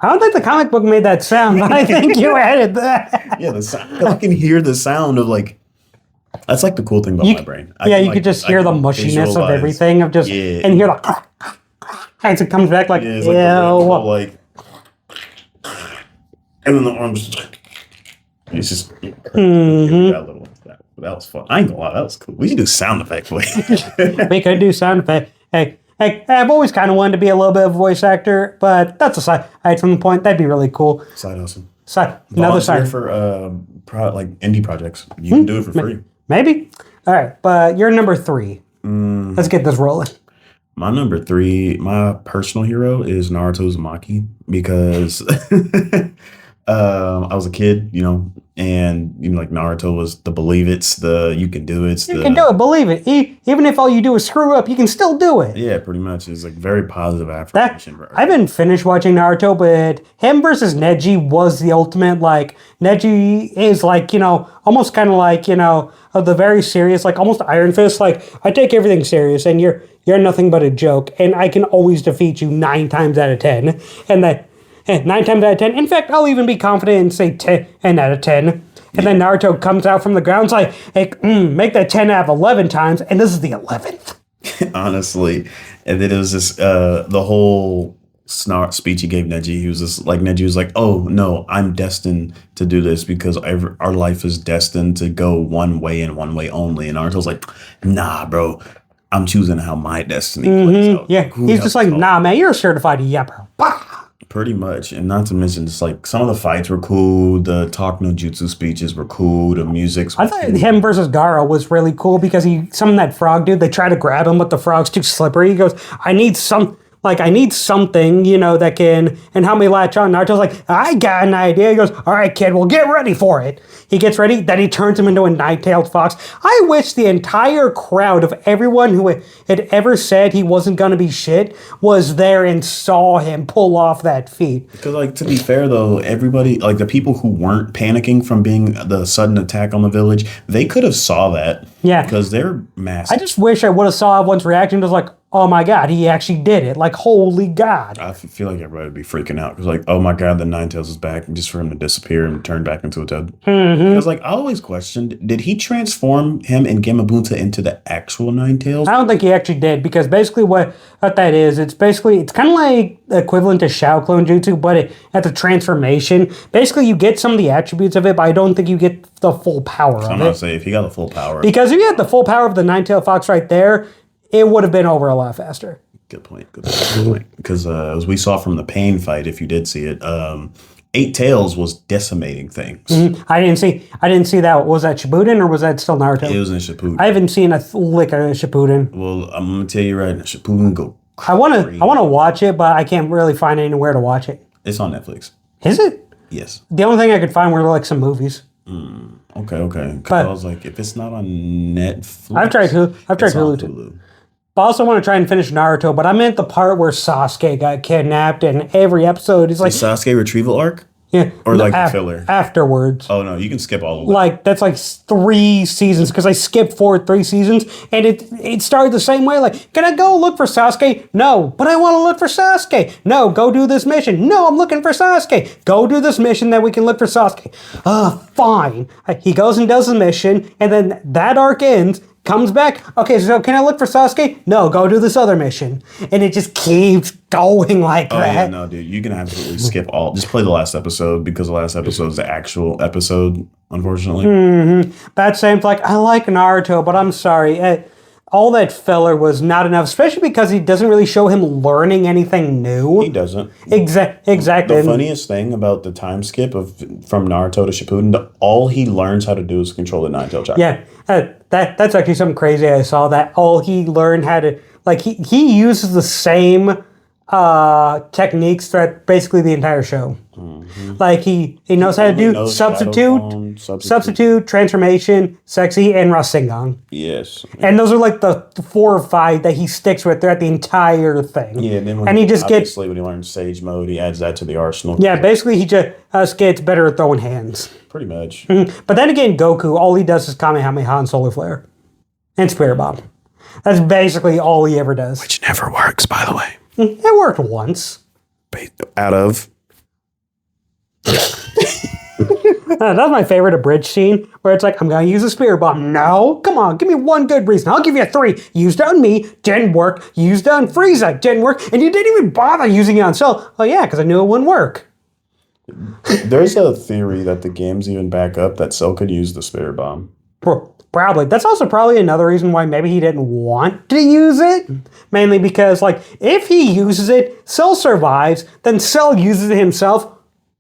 don't think the comic book made that sound, but I think you added that. Yeah, the sound. I can hear the sound of like. That's like the cool thing about my brain. You could just hear the mushiness of everything, and hear the. As it comes back, like, yeah, it's like, and then the arms. It's just that was fun. I ain't gonna lie, that was cool. We should do sound effect for you. We could do sound effect. Hey, I've always kind of wanted to be a little bit of a voice actor, but that's a side from the point. That'd be really cool. Side hustle. Another side for like indie projects. You can do it for free. Maybe. All right, but you're number 3. Let's get this rolling. My number 3, my personal hero is Naruto Uzumaki because. I was a kid, and like Naruto was the believe it's the you can do it. You can do it, believe it. Even if all you do is screw up, you can still do it. Yeah, pretty much. It's like very positive affirmation. I haven't finished watching Naruto, but him versus Neji was the ultimate. Like Neji is like almost kind of like of the very serious, like almost Iron Fist. Like I take everything serious, and you're nothing but a joke, and I can always defeat you 9 times out of 10, and that. 9 times out of 10. In fact, I'll even be confident and say 10 out of 10. And then Naruto comes out from the ground. It's like, hey, make that 10 out of 11 times. And this is the 11th. Honestly. And then it was this, the whole speech he gave Neji. He was just like, Neji was like, oh, no, I'm destined to do this because our life is destined to go one way and one way only. And Naruto's like, nah, bro. I'm choosing how my destiny plays out. Yeah, he's just like, nah, man, you're a certified yapper. Bah! Pretty much, and not to mention, just like some of the fights were cool. The talk no jutsu speeches were cool. The music. I thought him versus Gaara was really cool because he summoned that frog dude. They try to grab him, but the frog's too slippery. He goes, I need something, that can and help me latch on. Naruto's like, I got an idea. He goes, all right, kid, well, get ready for it. He gets ready, then he turns him into a nine-tailed fox. I wish the entire crowd of everyone who had ever said he wasn't going to be shit was there and saw him pull off that feat. Because, like, to be fair, though, everybody, like, the people who weren't panicking from being the sudden attack on the village, they could have saw that. Yeah. Because they're massive. I just wish I would have saw everyone's reaction. It was like, oh my God, he actually did it. Like, holy God. I feel like everybody would be freaking out. Because, like, oh my God, the Ninetales is back. And just for him to disappear and turn back into a toad. Because, like, I always questioned, did he transform him and Gamabunta into the actual Ninetales? I don't think he actually did. Because basically what that is, it's kind of like the equivalent to Shao Clone Jutsu, but at the transformation. Basically, you get some of the attributes of it, but I don't think you get the full power of it. I'm not saying if he got the full power. Because if you had the full power of the Nine-Tailed Fox right there, it would have been over a lot faster. Good point. Because as we saw from the Pain fight, if you did see it, Eight Tails was decimating things. Mm-hmm. I didn't see that. Was that Shippuden or was that still Naruto? It was in Shippuden. I haven't seen a lick of Shippuden. Well, I'm gonna tell you right now, Shippuden go. I wanna watch it, but I can't really find anywhere to watch it. It's on Netflix. Is it? Yes. The only thing I could find were like some movies. Okay. Because I was like, if it's not on Netflix, I've tried Hulu too. But I also want to try and finish Naruto, but I'm at the part where Sasuke got kidnapped, and every episode is like... The Sasuke retrieval arc? Yeah. Or like the filler? Afterwards. Oh, no, you can skip all of it. Like, that's like 3 seasons, because I skipped forward 3 seasons, and it started the same way. Like, can I go look for Sasuke? No, but I want to look for Sasuke. No, go do this mission. No, I'm looking for Sasuke. Go do this mission, then we can look for Sasuke. Fine. He goes and does the mission, and then that arc ends, comes back. Okay, so can I look for Sasuke? No, go do this other mission. And it just keeps going like that. Yeah, no, dude. You can absolutely skip all. Just play the last episode because the last episode is the actual episode, unfortunately. Mm-hmm. Bad Sam's like, I like Naruto, but I'm sorry. all that filler was not enough, especially because he doesn't really show him learning anything new. He doesn't. Exactly. The funniest thing about the time skip from Naruto to Shippuden, all he learns how to do is control the nine-tailed chakra. Yeah, that's actually something crazy I saw. That all he learned how to, like, he uses the same techniques throughout basically the entire show. Like he knows how to do substitute, transformation, sexy, and Rasengan. Yes. And those are like the 4 or 5 that he sticks with throughout the entire thing. Yeah, and then when he just gets when he learns Sage Mode, he adds that to the arsenal. Yeah, basically he just gets better at throwing hands. Pretty much. But then again, Goku, all he does is Kamehameha and Solar Flare. And Spirit Bomb. That's basically all he ever does. Which never works, by the way. It worked once. Out of... That's my favorite abridged scene, where it's like, I'm going to use a Spirit Bomb. No, come on, give me one good reason. I'll give you 3. Used it on me, didn't work. Used it on Frieza, didn't work. And you didn't even bother using it on Cell. Oh yeah, because I knew it wouldn't work. There's a theory that the games even back up that Cell could use the Spirit Bomb. Probably. That's also probably another reason why maybe he didn't want to use it. Mainly because, like, if he uses it, Cell survives, then Cell uses it himself.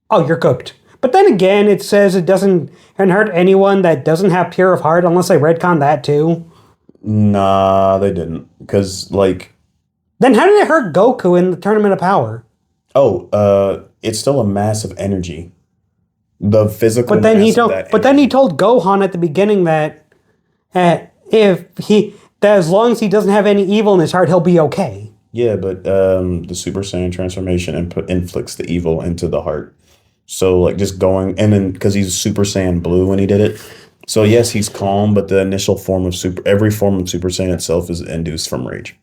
Oh, you're cooked. But then again, it says it doesn't hurt anyone that doesn't have Pure of Heart, unless they retcon that too. Nah, they didn't. Because, like... Then how did it hurt Goku in the Tournament of Power? It's still a massive energy. The physical But then he told Gohan at the beginning that that as long as he doesn't have any evil in his heart, he'll be okay. Yeah, but the Super Saiyan transformation inflicts the evil into the heart. So, like, just going... And then, because he's Super Saiyan Blue when he did it. So, yes, he's calm, but the initial form of every form of Super Saiyan itself is induced from rage.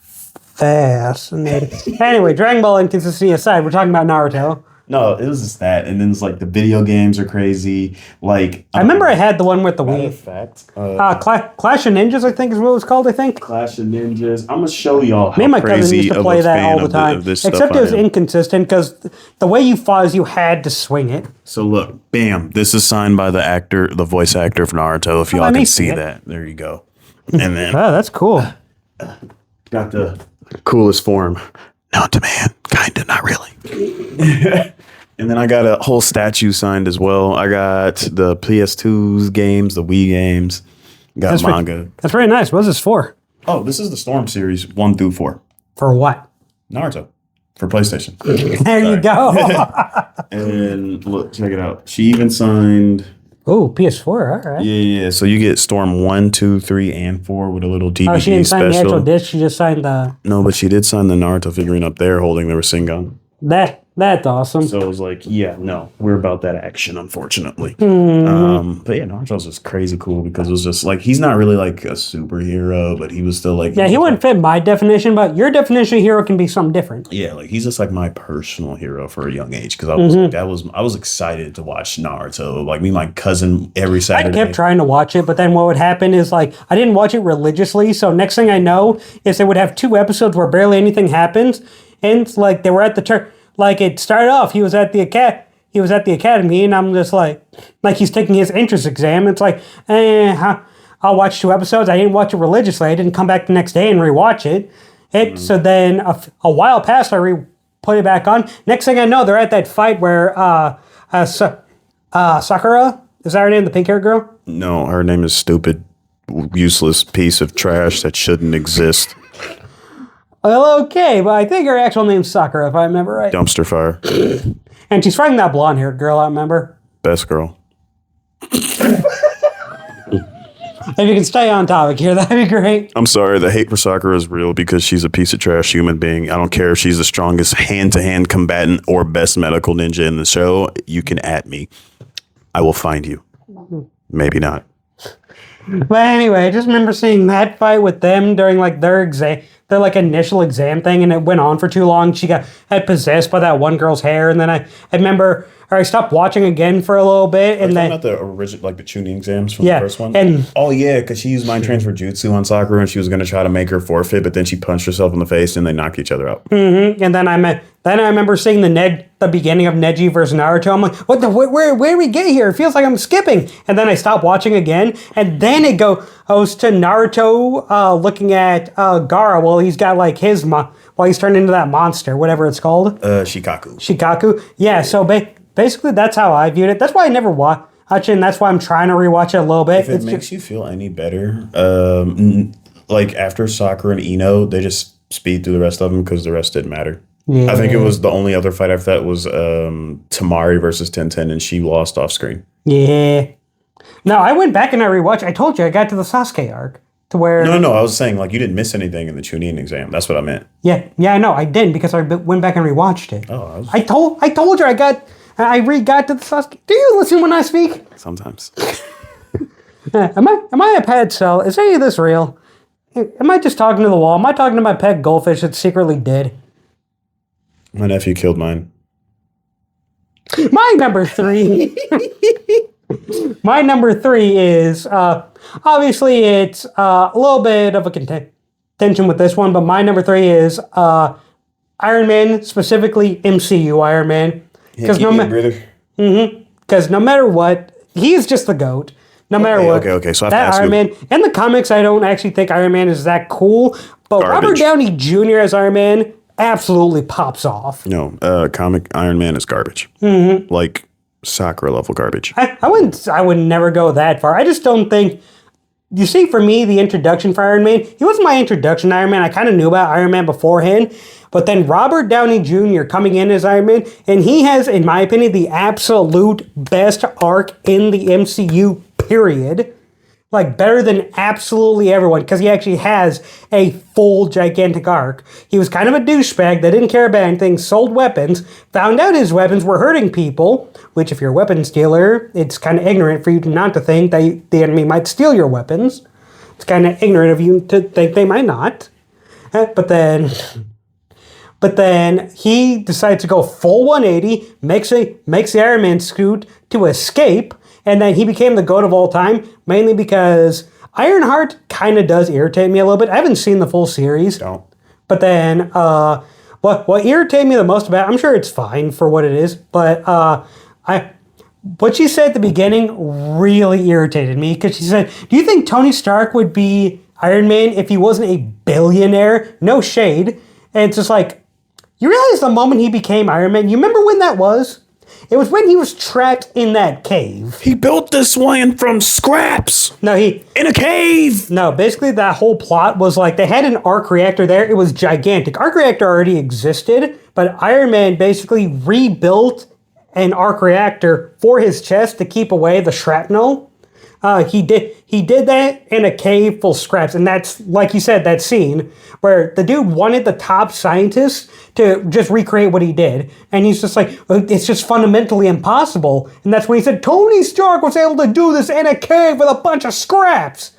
Fascinating. Anyway, Dragon Ball inconsistency aside, we're talking about Naruto. No, it was just that. And then it's like the video games are crazy. Like... I remember I had the one with the Wii. Fact. Clash of Ninjas, I think is what it was called, I think. Clash of Ninjas. I'm going to show y'all how Me and my cousin crazy used to play that all the time. Except it was inconsistent inconsistent because the way you fought is you had to swing it. So look, bam. This is signed by the voice actor of Naruto. If y'all can see that. There you go. And then... Oh, that's cool. Got the coolest form. Known to man. Kinda, not really. And then I got a whole statue signed as well. I got the PS2's games, the Wii games. Got manga. That's very nice. What's this for? Oh, this is the Storm series 1 through 4. For what? Naruto. For PlayStation. There you go. And look, check it out. She even signed... Oh, PS4. All right. Yeah. So you get Storm 1, 2, 3, and 4 with a little DVD Oh, she didn't sign the special. actual disc. She just signed the... No, but she did sign the Naruto figurine up there holding the Rasengan. That's awesome. So it was like, yeah, no, we're about that action, unfortunately. But yeah, Naruto's just crazy cool because it was just like, he's not really like a superhero, but he was still like... Yeah, he wouldn't fit my definition, but your definition of hero can be something different. Yeah, like he's just like my personal hero for a young age because I was excited to watch Naruto. Like me and my cousin every Saturday. I kept trying to watch it, but then what would happen is like I didn't watch it religiously. So next thing I know is they would have 2 episodes where barely anything happens, and like they were at the like it started off. He was at the academy, and I'm just like he's taking his entrance exam. It's like, I'll watch 2 episodes. I didn't watch it religiously. I didn't come back the next day and rewatch it. So then a while passed. I put it back on. Next thing I know, they're at that fight where Sakura, is that her name, the pink haired girl? No, her name is stupid, useless piece of trash that shouldn't exist. Well, okay, but I think her actual name's Sakura, if I remember right. Dumpster fire. And she's fighting that blonde haired girl, I remember. Best girl. If you can stay on topic here, that'd be great. I'm sorry, the hate for Sakura is real because she's a piece of trash human being. I don't care if she's the strongest hand-to-hand combatant or best medical ninja in the show. You can at me. I will find you. Maybe not. But anyway, I just remember seeing that fight with them during like their like initial exam thing, and it went on for too long. She had possessed by that one girl's hair, and then I remember or I stopped watching again for a little bit, and then not the original, like the Chunin exams from yeah, the first one. and oh yeah, because she used mind transfer jutsu on Sakura, and she was going to try to make her forfeit, but then she punched herself in the face, and they knocked each other out. and then I remember seeing the beginning of Neji versus Naruto. I'm like, where did we get here? It feels like I'm skipping. And then I stopped watching again, and then it goes to Naruto looking at Gaara while he's got like while he's turned into that monster, whatever it's called. Shikaku. Yeah. So basically, that's how I viewed it. That's why I never watched it, and that's why I'm trying to rewatch it a little bit. If it makes you feel any better, like after Sakura and Ino, they just speed through the rest of them because the rest didn't matter. Yeah. I think it was the only other fight after that was Tamari versus Tenten, and she lost off screen. Yeah. No, I went back and I rewatched. I told you I got to the Sasuke arc to where. No. I was saying like you didn't miss anything in the Chunin exam. That's what I meant. Yeah. I know I didn't because I went back and rewatched it. Oh. I told you I got to the Sasuke. Do you listen when I speak? Sometimes. Am I a pet cell? Is any of this real? Am I just talking to the wall? Am I talking to my pet goldfish that's secretly dead? My nephew killed mine. My number 3. My number 3 is obviously it's a little bit of a contention with this one, but my number 3 is Iron Man, specifically MCU Iron Man, because no matter what, he's just the GOAT. No matter what. Okay. So I have that to ask Iron Man in the comics, I don't actually think Iron Man is that cool, but Robert Downey Jr. as Iron Man absolutely pops off. No, comic Iron Man is garbage. Like Sakura level garbage. I would never go that far. I just don't think. You see, for me, the introduction for Iron Man, he wasn't my introduction to Iron Man. I kind of knew about Iron Man beforehand. But then Robert Downey Jr. coming in as Iron Man, and he has, in my opinion, the absolute best arc in the MCU, period. Like, better than absolutely everyone, because he actually has a full gigantic arc. He was kind of a douchebag that didn't care about anything, sold weapons, found out his weapons were hurting people, which if you're a weapons dealer, it's kind of ignorant for you not to think that the enemy might steal your weapons. It's kind of ignorant of you to think they might not. But then he decides to go full 180, makes the Iron Man suit to escape, and then he became the GOAT of all time, mainly because Ironheart kind of does irritate me a little bit. I haven't seen the full series. Don't. But then, what irritated me the most about it, I'm sure it's fine for what it is, but what she said at the beginning really irritated me, because she said, do you think Tony Stark would be Iron Man if he wasn't a billionaire? No shade. And it's just like, you realize the moment he became Iron Man, you remember when that was? It was when he was trapped in that cave. He built this one from scraps. No, in a cave. No, basically that whole plot was like they had an arc reactor there. It was gigantic. Arc reactor already existed, but Iron Man basically rebuilt an arc reactor for his chest to keep away the shrapnel. He did that in a cave full of scraps, and that's, like you said, that scene where the dude wanted the top scientists to just recreate what he did, and he's just like, it's just fundamentally impossible, and that's when he said, Tony Stark was able to do this in a cave with a bunch of scraps,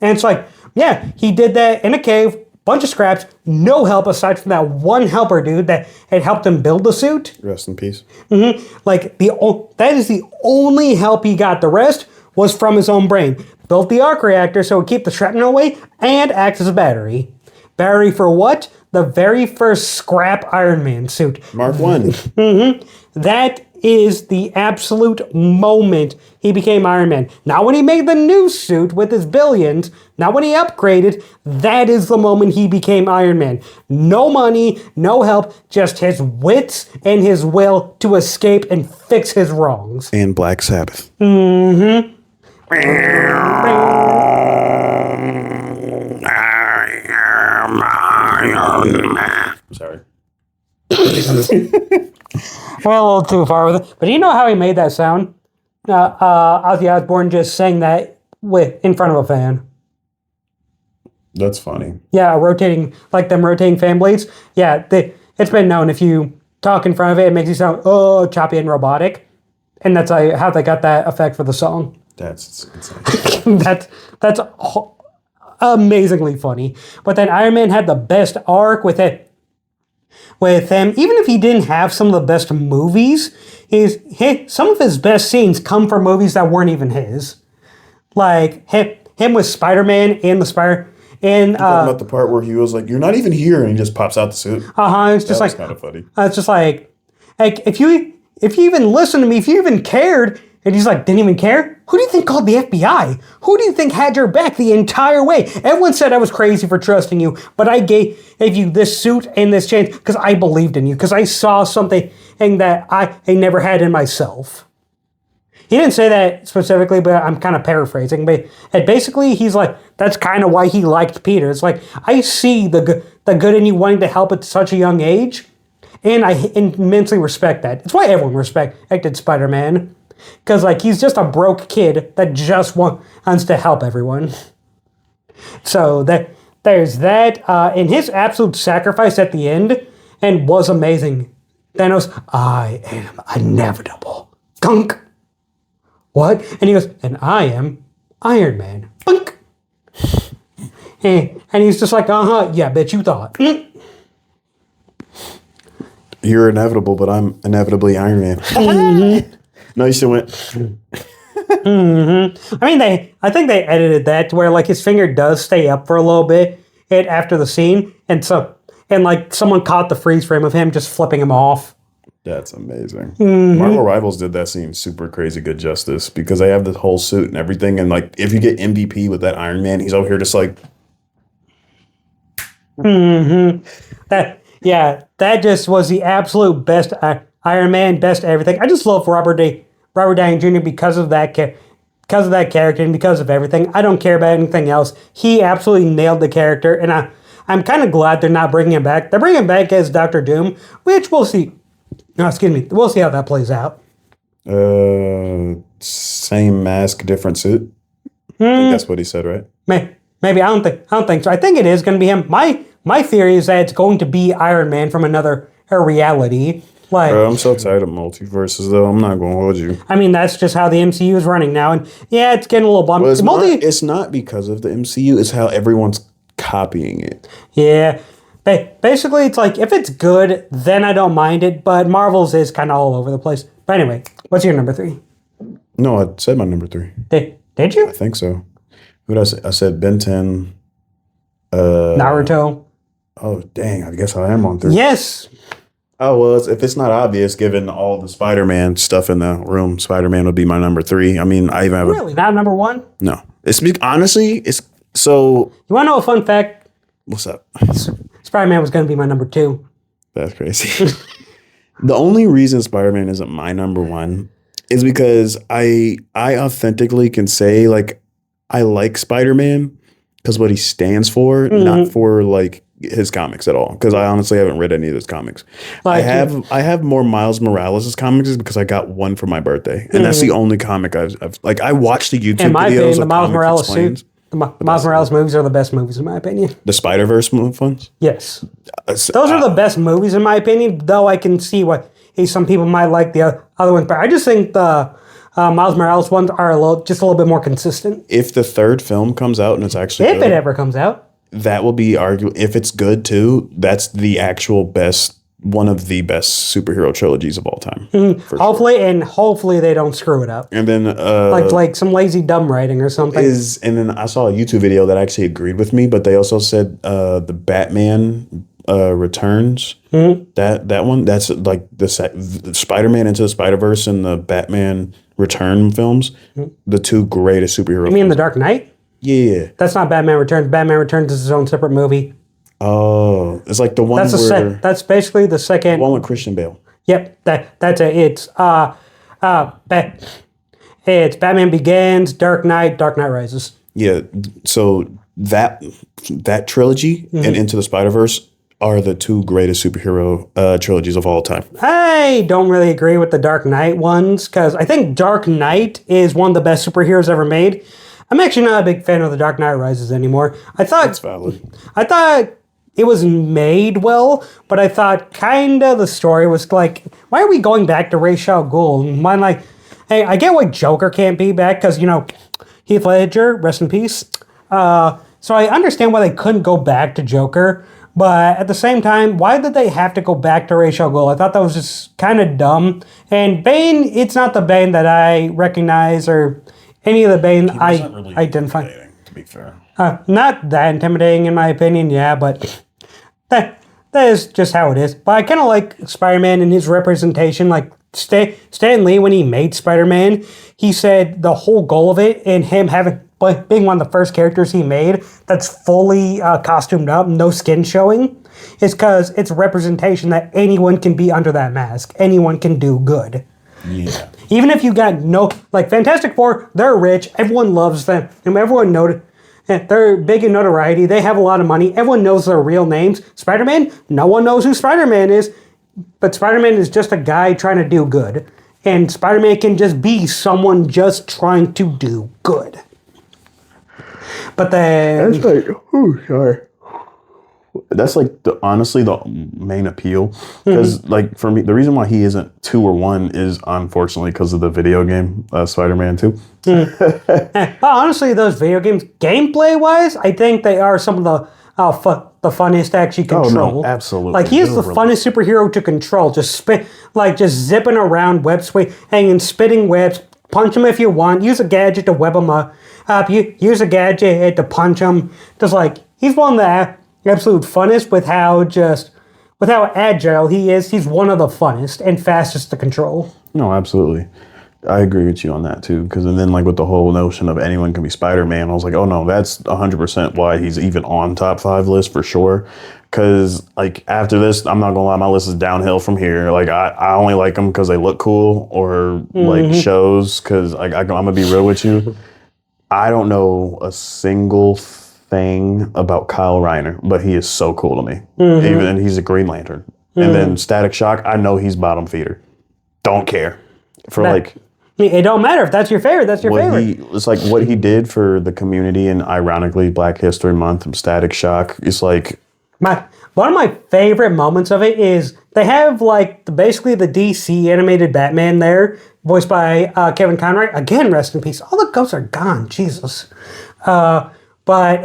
and it's like, yeah, he did that in a cave, bunch of scraps, no help aside from that one helper dude that had helped him build the suit. Rest in peace. Like, that is the only help he got. The rest was from his own brain. Built the arc reactor so it would keep the shrapnel away and act as a battery. Battery for what? The very first scrap Iron Man suit. Mark 1. That is the absolute moment he became Iron Man. Not when he made the new suit with his billions, not when he upgraded. That is the moment he became Iron Man. No money, no help, just his wits and his will to escape and fix his wrongs. And Black Sabbath. Sorry. Went a little too far with it. But do you know how he made that sound? Ozzy Osbourne just sang that in front of a fan. That's funny. Yeah, rotating fan blades. Yeah, it's been known if you talk in front of it, it makes you sound choppy and robotic. And that's how they got that effect for the song. That's insane. that's amazingly funny. But then Iron Man had the best arc with it. with him. Even if he didn't have some of the best movies, some of his best scenes come from movies that weren't even his. Like him with Spider-Man and the Spider. And Talking about the part where he was like, "You're not even here," and he just pops out the suit. It's just That was kind of funny. It's just like if you even listened to me, if you even cared, and he's like, didn't even care? Who do you think called the FBI? Who do you think had your back the entire way? Everyone said I was crazy for trusting you, but I gave you this suit and this chance because I believed in you, because I saw something that I never had in myself. He didn't say that specifically, but I'm kind of paraphrasing. But basically, he's like, that's kind of why he liked Peter. It's like, I see the good in you wanting to help at such a young age, and I immensely respect that. It's why everyone respected Spider-Man. Because, like, he's just a broke kid that just wants to help everyone. So, there's that. And his absolute sacrifice at the end was amazing. Thanos, I am inevitable. Gunk. What? And he goes, and I am Iron Man. Bunk. And he's just like, yeah, bet you thought. You're inevitable, but I'm inevitably Iron Man. No, you still went. I mean, I think they edited that to where like his finger does stay up for a little bit after the scene, and like someone caught the freeze frame of him just flipping him off. That's amazing. Marvel Rivals did that scene super crazy good justice because they have the whole suit and everything, and like if you get MVP with that Iron Man, he's over here just like. That just was the absolute best Iron Man, best everything. I just love Robert Downey Jr. because of that character and because of everything. I don't care about anything else. He absolutely nailed the character, and I'm kind of glad they're not bringing him back. They're bringing him back as Dr. Doom, which we'll see. No, excuse me. We'll see how that plays out. Same mask, different suit. I think that's what he said, right? Maybe I don't think so. I think it is going to be him. My theory is that it's going to be Iron Man from another reality. Like, Bro, I'm so tired of multiverses, though. I'm not going to hold you. I mean, that's just how the MCU is running now, and yeah, it's getting a little bummed. Well, it's not because of the MCU. It's how everyone's copying it. Yeah. Basically, it's like, if it's good, then I don't mind it, but Marvel's is kind of all over the place. But anyway, what's your number 3? No, I said my number 3. Did you? I think so. Who did I say? I said Ben 10. Naruto. Oh, dang. I guess I am on 3. Yes. Oh, well, if it's not obvious, given all the Spider-Man stuff in the room, Spider-Man would be my number 3. I mean, I even have Really? Not number 1? No. Honestly, it's so... You want to know a fun fact? What's up? Spider-Man was going to be my number 2. That's crazy. The only reason Spider-Man isn't my number 1 is because I authentically can say, like, I like Spider-Man because what he stands for, not for, like, his comics at all. Because I honestly haven't read any of his comics. I have more Miles Morales' comics because I got one for my birthday. And that's the only comic I've like, I watched the YouTube videos. In my opinion, the Miles Comic Morales Explains. suit. The Miles Morales movies are the best movies, in my opinion. The Spider-Verse ones? Yes. Those are the best movies, in my opinion, though I can see why some people might like the other ones. But I just think the Miles Morales ones are just a little bit more consistent. If the third film comes out and it's actually If it ever comes out. That will be argued. If it's good, too, that's the actual best, one of the best superhero trilogies of all time. Hopefully they don't screw it up. And then like some lazy dumb writing or something. And then I saw a YouTube video that actually agreed with me, but they also said the Batman Returns. That one, that's like the Spider-Man Into the Spider-Verse and the Batman Return films, the two greatest superhero. You mean The Dark Knight? Yeah. That's not Batman Returns. Batman Returns is his own separate movie. Oh, it's like the one that's basically the second. One with Christian Bale. Yep, that's it. It's Batman Begins, Dark Knight Rises. Yeah, so that trilogy and Into the Spider-Verse are the two greatest superhero trilogies of all time. I don't really agree with the Dark Knight ones because I think Dark Knight is one of the best superheroes ever made. I'm actually not a big fan of the Dark Knight Rises anymore. That's valid. I thought it was made well, but I thought kind of the story was like, why are we going back to Ra's al Ghul? And why, like, hey, I get why Joker can't be back because, Heath Ledger, rest in peace. So I understand why they couldn't go back to Joker, But at the same time, why did they have to go back to Ra's al Ghul? I thought that was just kind of dumb. And Bane, it's not the Bane that I recognize or any of the Bane I identify. To be fair. Not that intimidating in my opinion, yeah, but that is just how it is. But I kind of like Spider-Man and his representation. Like Stan Lee, when he made Spider-Man, he said the whole goal of it and him being one of the first characters he made that's fully costumed up, no skin showing, is because it's a representation that anyone can be under that mask. Anyone can do good. Yeah. Even if you got like Fantastic Four, they're rich. Everyone loves them. And everyone knows they're big in notoriety. They have a lot of money. Everyone knows their real names. Spider-Man, no one knows who Spider-Man is. But Spider-Man is just a guy trying to do good. And Spider-Man can just be someone just trying to do good. But then... That's like, sorry. That's like, honestly, the main appeal. Because, like, for me, the reason why he isn't 2 or 1 is, unfortunately, because of the video game, Spider-Man 2. Honestly, those video games, gameplay-wise, I think they are some of the funniest to actually control. Oh, no, absolutely. Like, he is the funnest superhero to control. Just zipping around, web hanging, spitting webs. Punch him if you want. Use a gadget to web him up. Use a gadget to punch him. Just like, he's one of the absolute funnest with how agile he is. He's one of the funnest and fastest to control. No, absolutely. I agree with you on that too. Because then like with the whole notion of anyone can be Spider-Man, I was like, oh no, that's 100% why he's even on top 5 list for sure. Because like after this, I'm not gonna lie, my list is downhill from here. Like I only like them because they look cool or like shows. Because I'm gonna be real with you, I don't know a single thing about Kyle Reiner, but he is so cool to me. And he's a Green Lantern. And then Static Shock, I know he's bottom feeder. Don't care it don't matter if that's your favorite. That's your favorite. It's like what he did for the community, and ironically, Black History Month and Static Shock. It's like. One of my favorite moments of it is they have like basically the DC animated Batman there, voiced by Kevin Conroy. Again, rest in peace. All the ghosts are gone. Jesus. But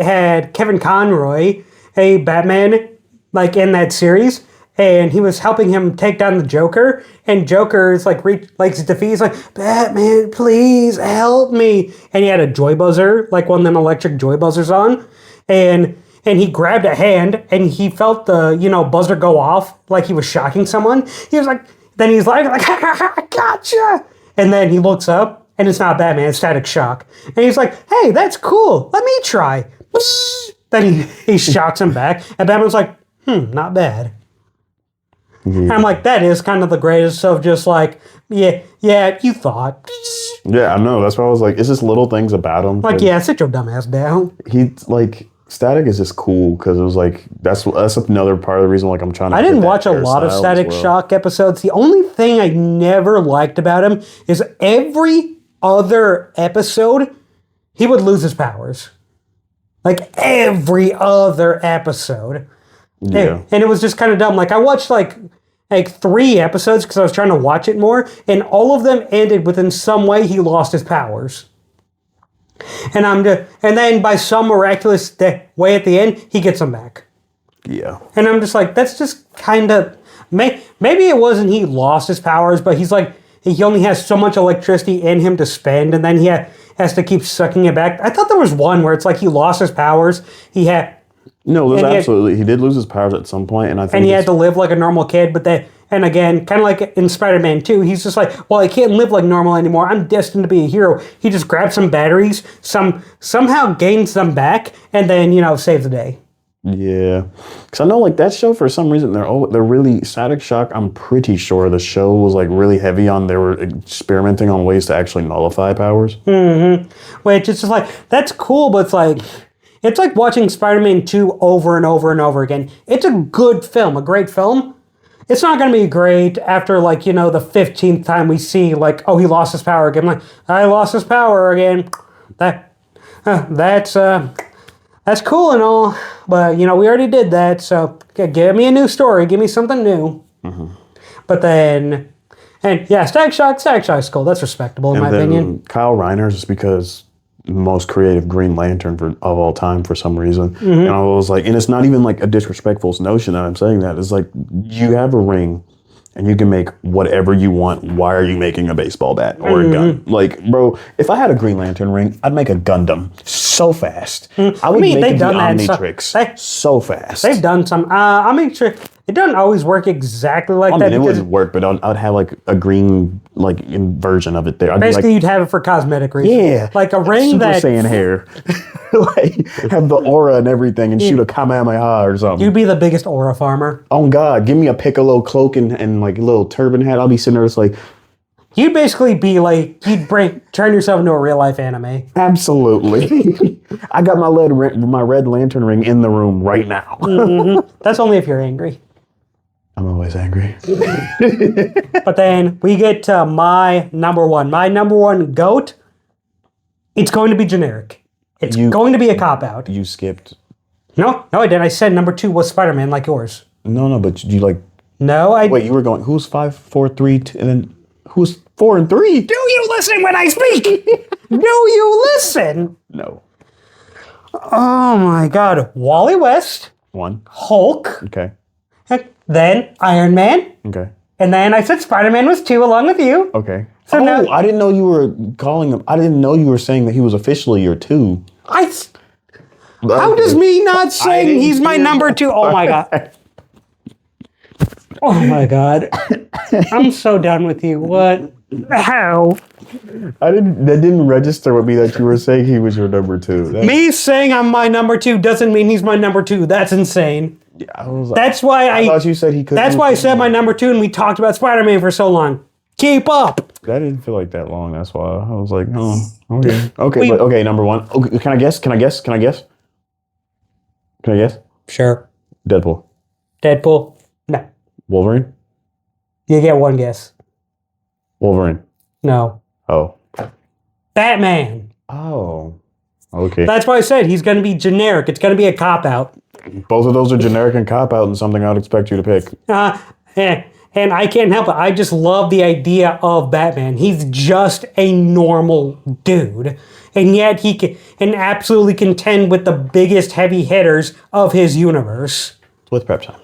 had Kevin Conroy, a Batman, like in that series, and he was helping him take down the Joker, and Joker's like his defeat. He's like, Batman, please help me. And he had a joy buzzer, like one of them electric joy buzzers on, and he grabbed a hand and he felt the, buzzer go off like he was shocking someone. He was like, then he's like, gotcha. And then he looks up and it's not Batman, it's Static Shock. And he's like, hey, that's cool. Let me try. Then he shocks him back and Batman's like, not bad. And I'm like, that is kind of the greatest of just like, yeah, you thought. Yeah, I know. That's why I was like, it's just little things about him. Like, yeah, sit your dumb ass down. He's like... Static is just cool because it was like that's another part of the reason like I'm trying to. I didn't watch a lot of Static Shock episodes. The only thing I never liked about him is every other episode he would lose his powers. Like every other episode. Yeah. And it was just kind of dumb. Like I watched like 3 episodes because I was trying to watch it more, and all of them ended with in some way he lost his powers. And then by some miraculous way at the end, he gets them back. Yeah. And I'm just like, that's just kind of... Maybe it wasn't he lost his powers, but he's like, he only has so much electricity in him to spend, and then he has to keep sucking it back. I thought there was one where it's like he lost his powers. No, there's absolutely... He did lose his powers at some point, and I think... And he had to live like a normal kid, but and again, kind of like in Spider-Man 2, he's just like, well, I can't live like normal anymore. I'm destined to be a hero. He just grabs some batteries, somehow gains them back, and then, saves the day. Yeah. Because I know, like, that show, for some reason, they're really... Static Shock, I'm pretty sure the show was, like, really heavy on... They were experimenting on ways to actually nullify powers. Which is just like, that's cool, but it's like watching Spider-Man 2 over and over and over again. It's a good film, a great film. It's not going to be great after, like, the 15th time we see, like, oh, he lost his power again. I'm like, I lost his power again. That's cool and all, but, we already did that, so give me a new story. Give me something new. But then, and yeah, Static Shock is cool. That's respectable in my opinion. Kyle Reiner, just because most creative Green Lantern of all time for some reason. And I was like, and it's not even like a disrespectful notion that I'm saying that. It's like, you have a ring and you can make whatever you want. Why are you making a baseball bat or a gun? Like, bro, if I had a Green Lantern ring, I'd make a Gundam so fast. I would make the Omnitrix so fast. They've done some Omnitrix. It doesn't always work exactly like that. It wouldn't work, but I'd have like a green version of it there. Basically, you'd have it for cosmetic reasons. Yeah, like a ring Super Saiyan hair, like have the aura and everything, and shoot a Kamehameha or something. You'd be the biggest aura farmer. Oh God, give me a Piccolo cloak and like a little turban hat. I'll be sitting there just like. You'd basically be like, turn yourself into a real life anime. Absolutely. I got my red lantern ring in the room right now. That's only if you're angry. I'm always angry. But then we get to my number one. My number one GOAT, it's going to be generic. It's going to be a cop-out. You skipped. No, I didn't. I said number 2 was Spider-Man like yours. No, but you like... No, Wait, you were going, who's 5, 4, 3, 2, and then who's 4 and 3? Do you listen when I speak? Do you listen? No. Oh my God. Wally West. 1. Hulk. Okay. Then Iron Man. Okay. And then I said Spider-Man was 2 along with you. Okay. So now, I didn't know you were calling him. I didn't know you were saying that he was officially your 2. How does me not saying he's my number 2? Oh my God. Oh my God. I'm so done with you. What? How? That didn't register with me that you were saying he was your number 2. Me saying I'm my number 2 doesn't mean he's my number 2. That's insane. Yeah, that's why I thought you said he could. That's why I said my number 2 and we talked about Spider-Man for so long. Keep up. That didn't feel like that long. That's why I was like, oh, okay. Okay, number 1. Okay, can I guess? Sure. Deadpool. No. Wolverine? You get one guess. Wolverine. No. Oh. Batman. Oh. Okay. That's why I said he's going to be generic. It's going to be a cop-out. Both of those are generic and cop-out and something I'd expect you to pick. And I can't help it. I just love the idea of Batman. He's just a normal dude. And yet he can absolutely contend with the biggest heavy hitters of his universe. With prep time.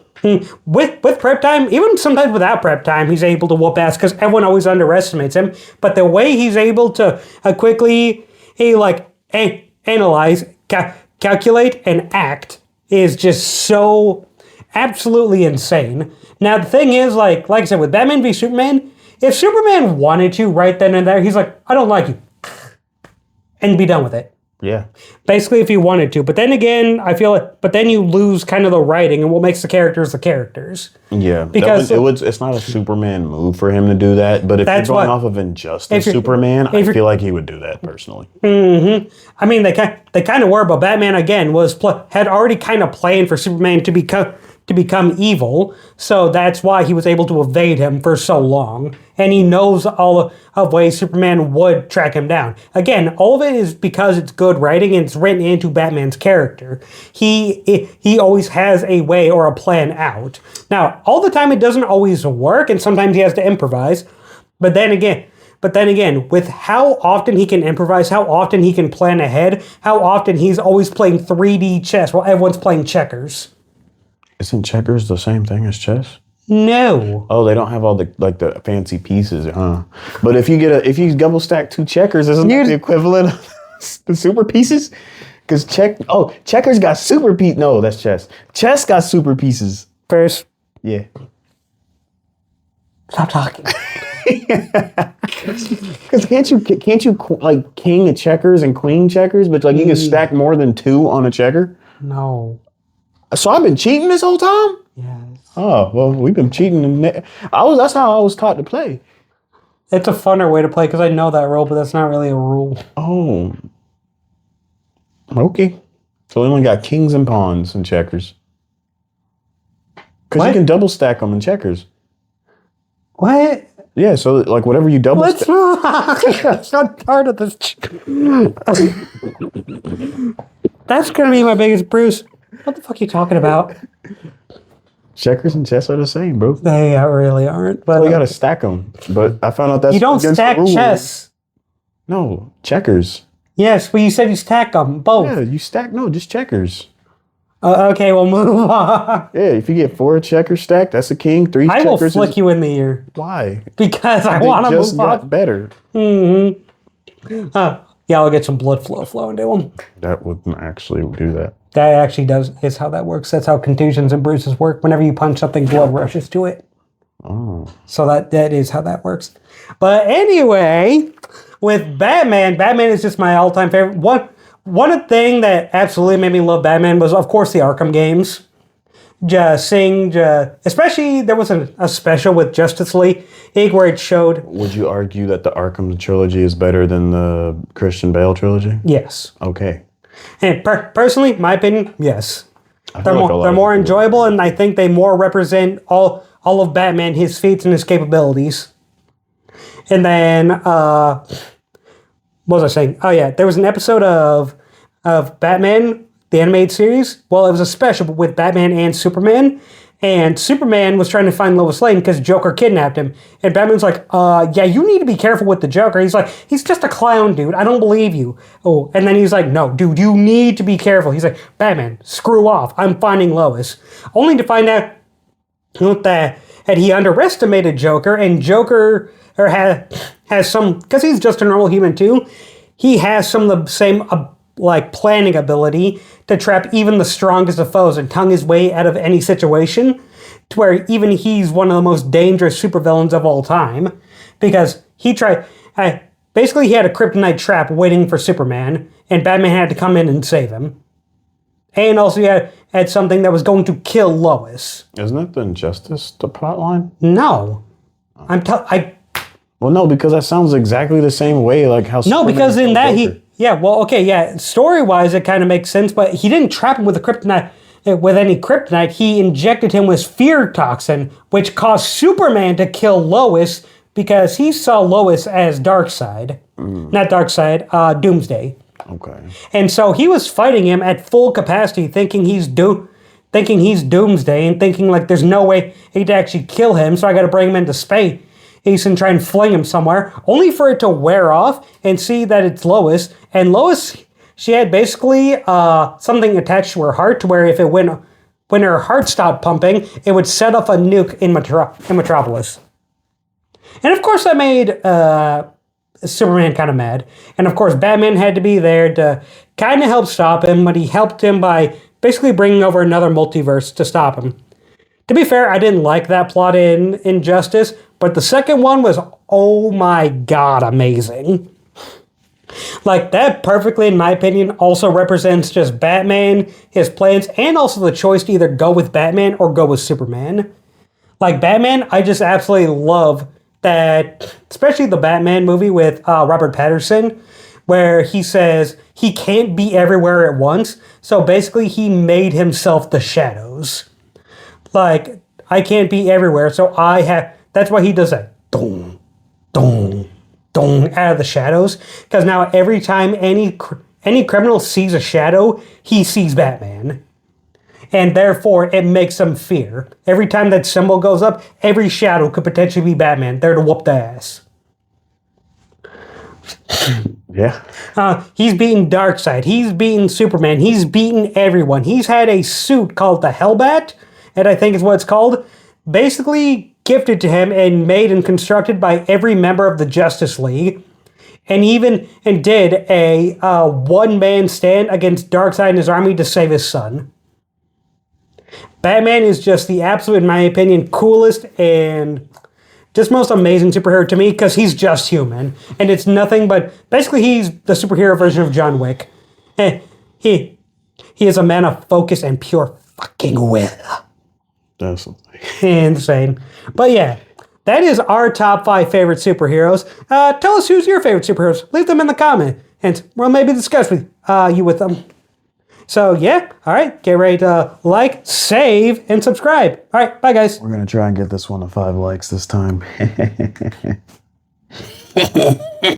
With prep time, even sometimes without prep time, he's able to whoop ass because everyone always underestimates him. But the way he's able to quickly analyze, calculate, and act is just so absolutely insane. Now the thing is, like I said, with Batman v Superman, if Superman wanted to right then and there, he's like, I don't like you, and be done with it. Yeah. Basically, if he wanted to. But then again, I feel like, but then you lose kind of the writing and what makes the characters the characters. Yeah. Because it's not a Superman move for him to do that. But if you're going off of Injustice Superman, I feel like he would do that personally. Mm-hmm. I mean, they kind of were, but Batman again had already kind of planned for Superman to become evil, so that's why he was able to evade him for so long. And he knows all of ways Superman would track him down. Again, all of it is because it's good writing and it's written into Batman's character. He always has a way or a plan out. Now, all the time it doesn't always work, and sometimes he has to improvise. But then again, with how often he can improvise, how often he can plan ahead, how often he's always playing 3D chess while everyone's playing checkers. Isn't checkers the same thing as chess? No. Oh, they don't have all the fancy pieces, huh? But if you double stack 2 checkers, isn't that the equivalent of the super pieces? Because checkers got super pieces. No, that's chess. Chess got super pieces. First. Yeah. Stop talking. Because can't you like king of checkers and queen checkers, but like you can stack more than 2 on a checker? No. So I've been cheating this whole time? Yes. Oh, well, we've been cheating. That's how I was taught to play. It's a funner way to play because I know that rule, but that's not really a rule. Oh. Okay. So we only got kings and pawns in checkers. Because you can double stack them in checkers. What? Yeah, so like whatever you double stack. That's not part of this. That's going to be my biggest bruise. What the fuck are you talking about? Checkers and chess are the same, bro. They really aren't. But you got to stack them. But I found out that's you don't against stack the rules. chess. No, checkers. Yes, but you said you stack them both. Yeah, you stack. No, just checkers. Okay, we'll move on. Yeah, if you get 4 checkers stacked, that's a king. 3 I will checkers. flick you in the ear. Why? Because I They want to just move got on. better. Yeah, I'll get some blood flow into them. That wouldn't actually do that. That actually is how that works. That's how contusions and bruises work. Whenever you punch something, blood rushes to it. Oh. So that is how that works. But anyway, with Batman is just my all-time favorite. One thing that absolutely made me love Batman was, of course, the Arkham games. Especially there was a special with Justice League where it showed. Would you argue that the Arkham trilogy is better than the Christian Bale trilogy? Yes. Okay. And personally, my opinion, yes. They're like a lot more of people enjoyable, and I think they more represent all of Batman, his feats and his capabilities. And then, what was I saying? Oh yeah, there was an episode of Batman, the animated series. Well, it was a special with Batman and Superman. And Superman was trying to find Lois Lane because Joker kidnapped him. And Batman's like, yeah, you need to be careful with the Joker. He's like, he's just a clown, dude. I don't believe you. Oh, and then he's like, no, dude, you need to be careful. He's like, Batman, screw off. I'm finding Lois. Only to find out that he underestimated Joker, and Joker has some, because he's just a normal human too, he has some of the same planning ability to trap even the strongest of foes and tongue his way out of any situation, to where even he's one of the most dangerous supervillains of all time, because basically he had a kryptonite trap waiting for Superman, and Batman had to come in and save him. And also he had something that was going to kill Lois. Isn't that the Injustice the plot line? No. Well, no, because that sounds exactly the same way, like how. No, because in that Joker. story-wise it kind of makes sense, but he didn't trap him with any kryptonite. He injected him with fear toxin, which caused Superman to kill Lois because he saw Lois as Darkseid. Not Darkseid, Doomsday. Okay. And so he was fighting him at full capacity, thinking he's Doomsday, and thinking like there's no way he'd actually kill him, so I got to bring him into space and try and fling him somewhere, only for it to wear off and see that it's Lois. And Lois, she had basically something attached to her heart, to where if it when her heart stopped pumping, it would set off a nuke in Metropolis. And of course that made Superman kind of mad. And of course Batman had to be there to kind of help stop him, but he helped him by basically bringing over another multiverse to stop him. To be fair, I didn't like that plot in Injustice, but the second one was, oh my god, amazing. Like, that perfectly, in my opinion, also represents just Batman, his plans, and also the choice to either go with Batman or go with Superman. Like, Batman, I just absolutely love that, especially the Batman movie with Robert Pattinson, where he says he can't be everywhere at once, so basically he made himself the shadows. Like, I can't be everywhere, so that's why he does that dong, dong, dong out of the shadows. Because now every time any criminal sees a shadow, he sees Batman. And therefore, it makes them fear. Every time that symbol goes up, every shadow could potentially be Batman, there to whoop the ass. Yeah. He's beaten Darkseid. He's beaten Superman. He's beaten everyone. He's had a suit called the Hellbat, and I think is what it's called, basically gifted to him and made and constructed by every member of the Justice League, and did a one-man stand against Darkseid and his army to save his son. Batman is just the absolute, in my opinion, coolest and just most amazing superhero to me, because he's just human, and it's nothing but, basically he's the superhero version of John Wick. He is a man of focus and pure fucking will. Definitely. Insane. But yeah, that is our top 5 favorite superheroes. Tell us who's your favorite superheroes. Leave them in the comment, and we'll maybe discuss you with them. So yeah, all right, get ready to like, save, and subscribe. All right, bye guys. We're going to try and get this one to 5 likes this time.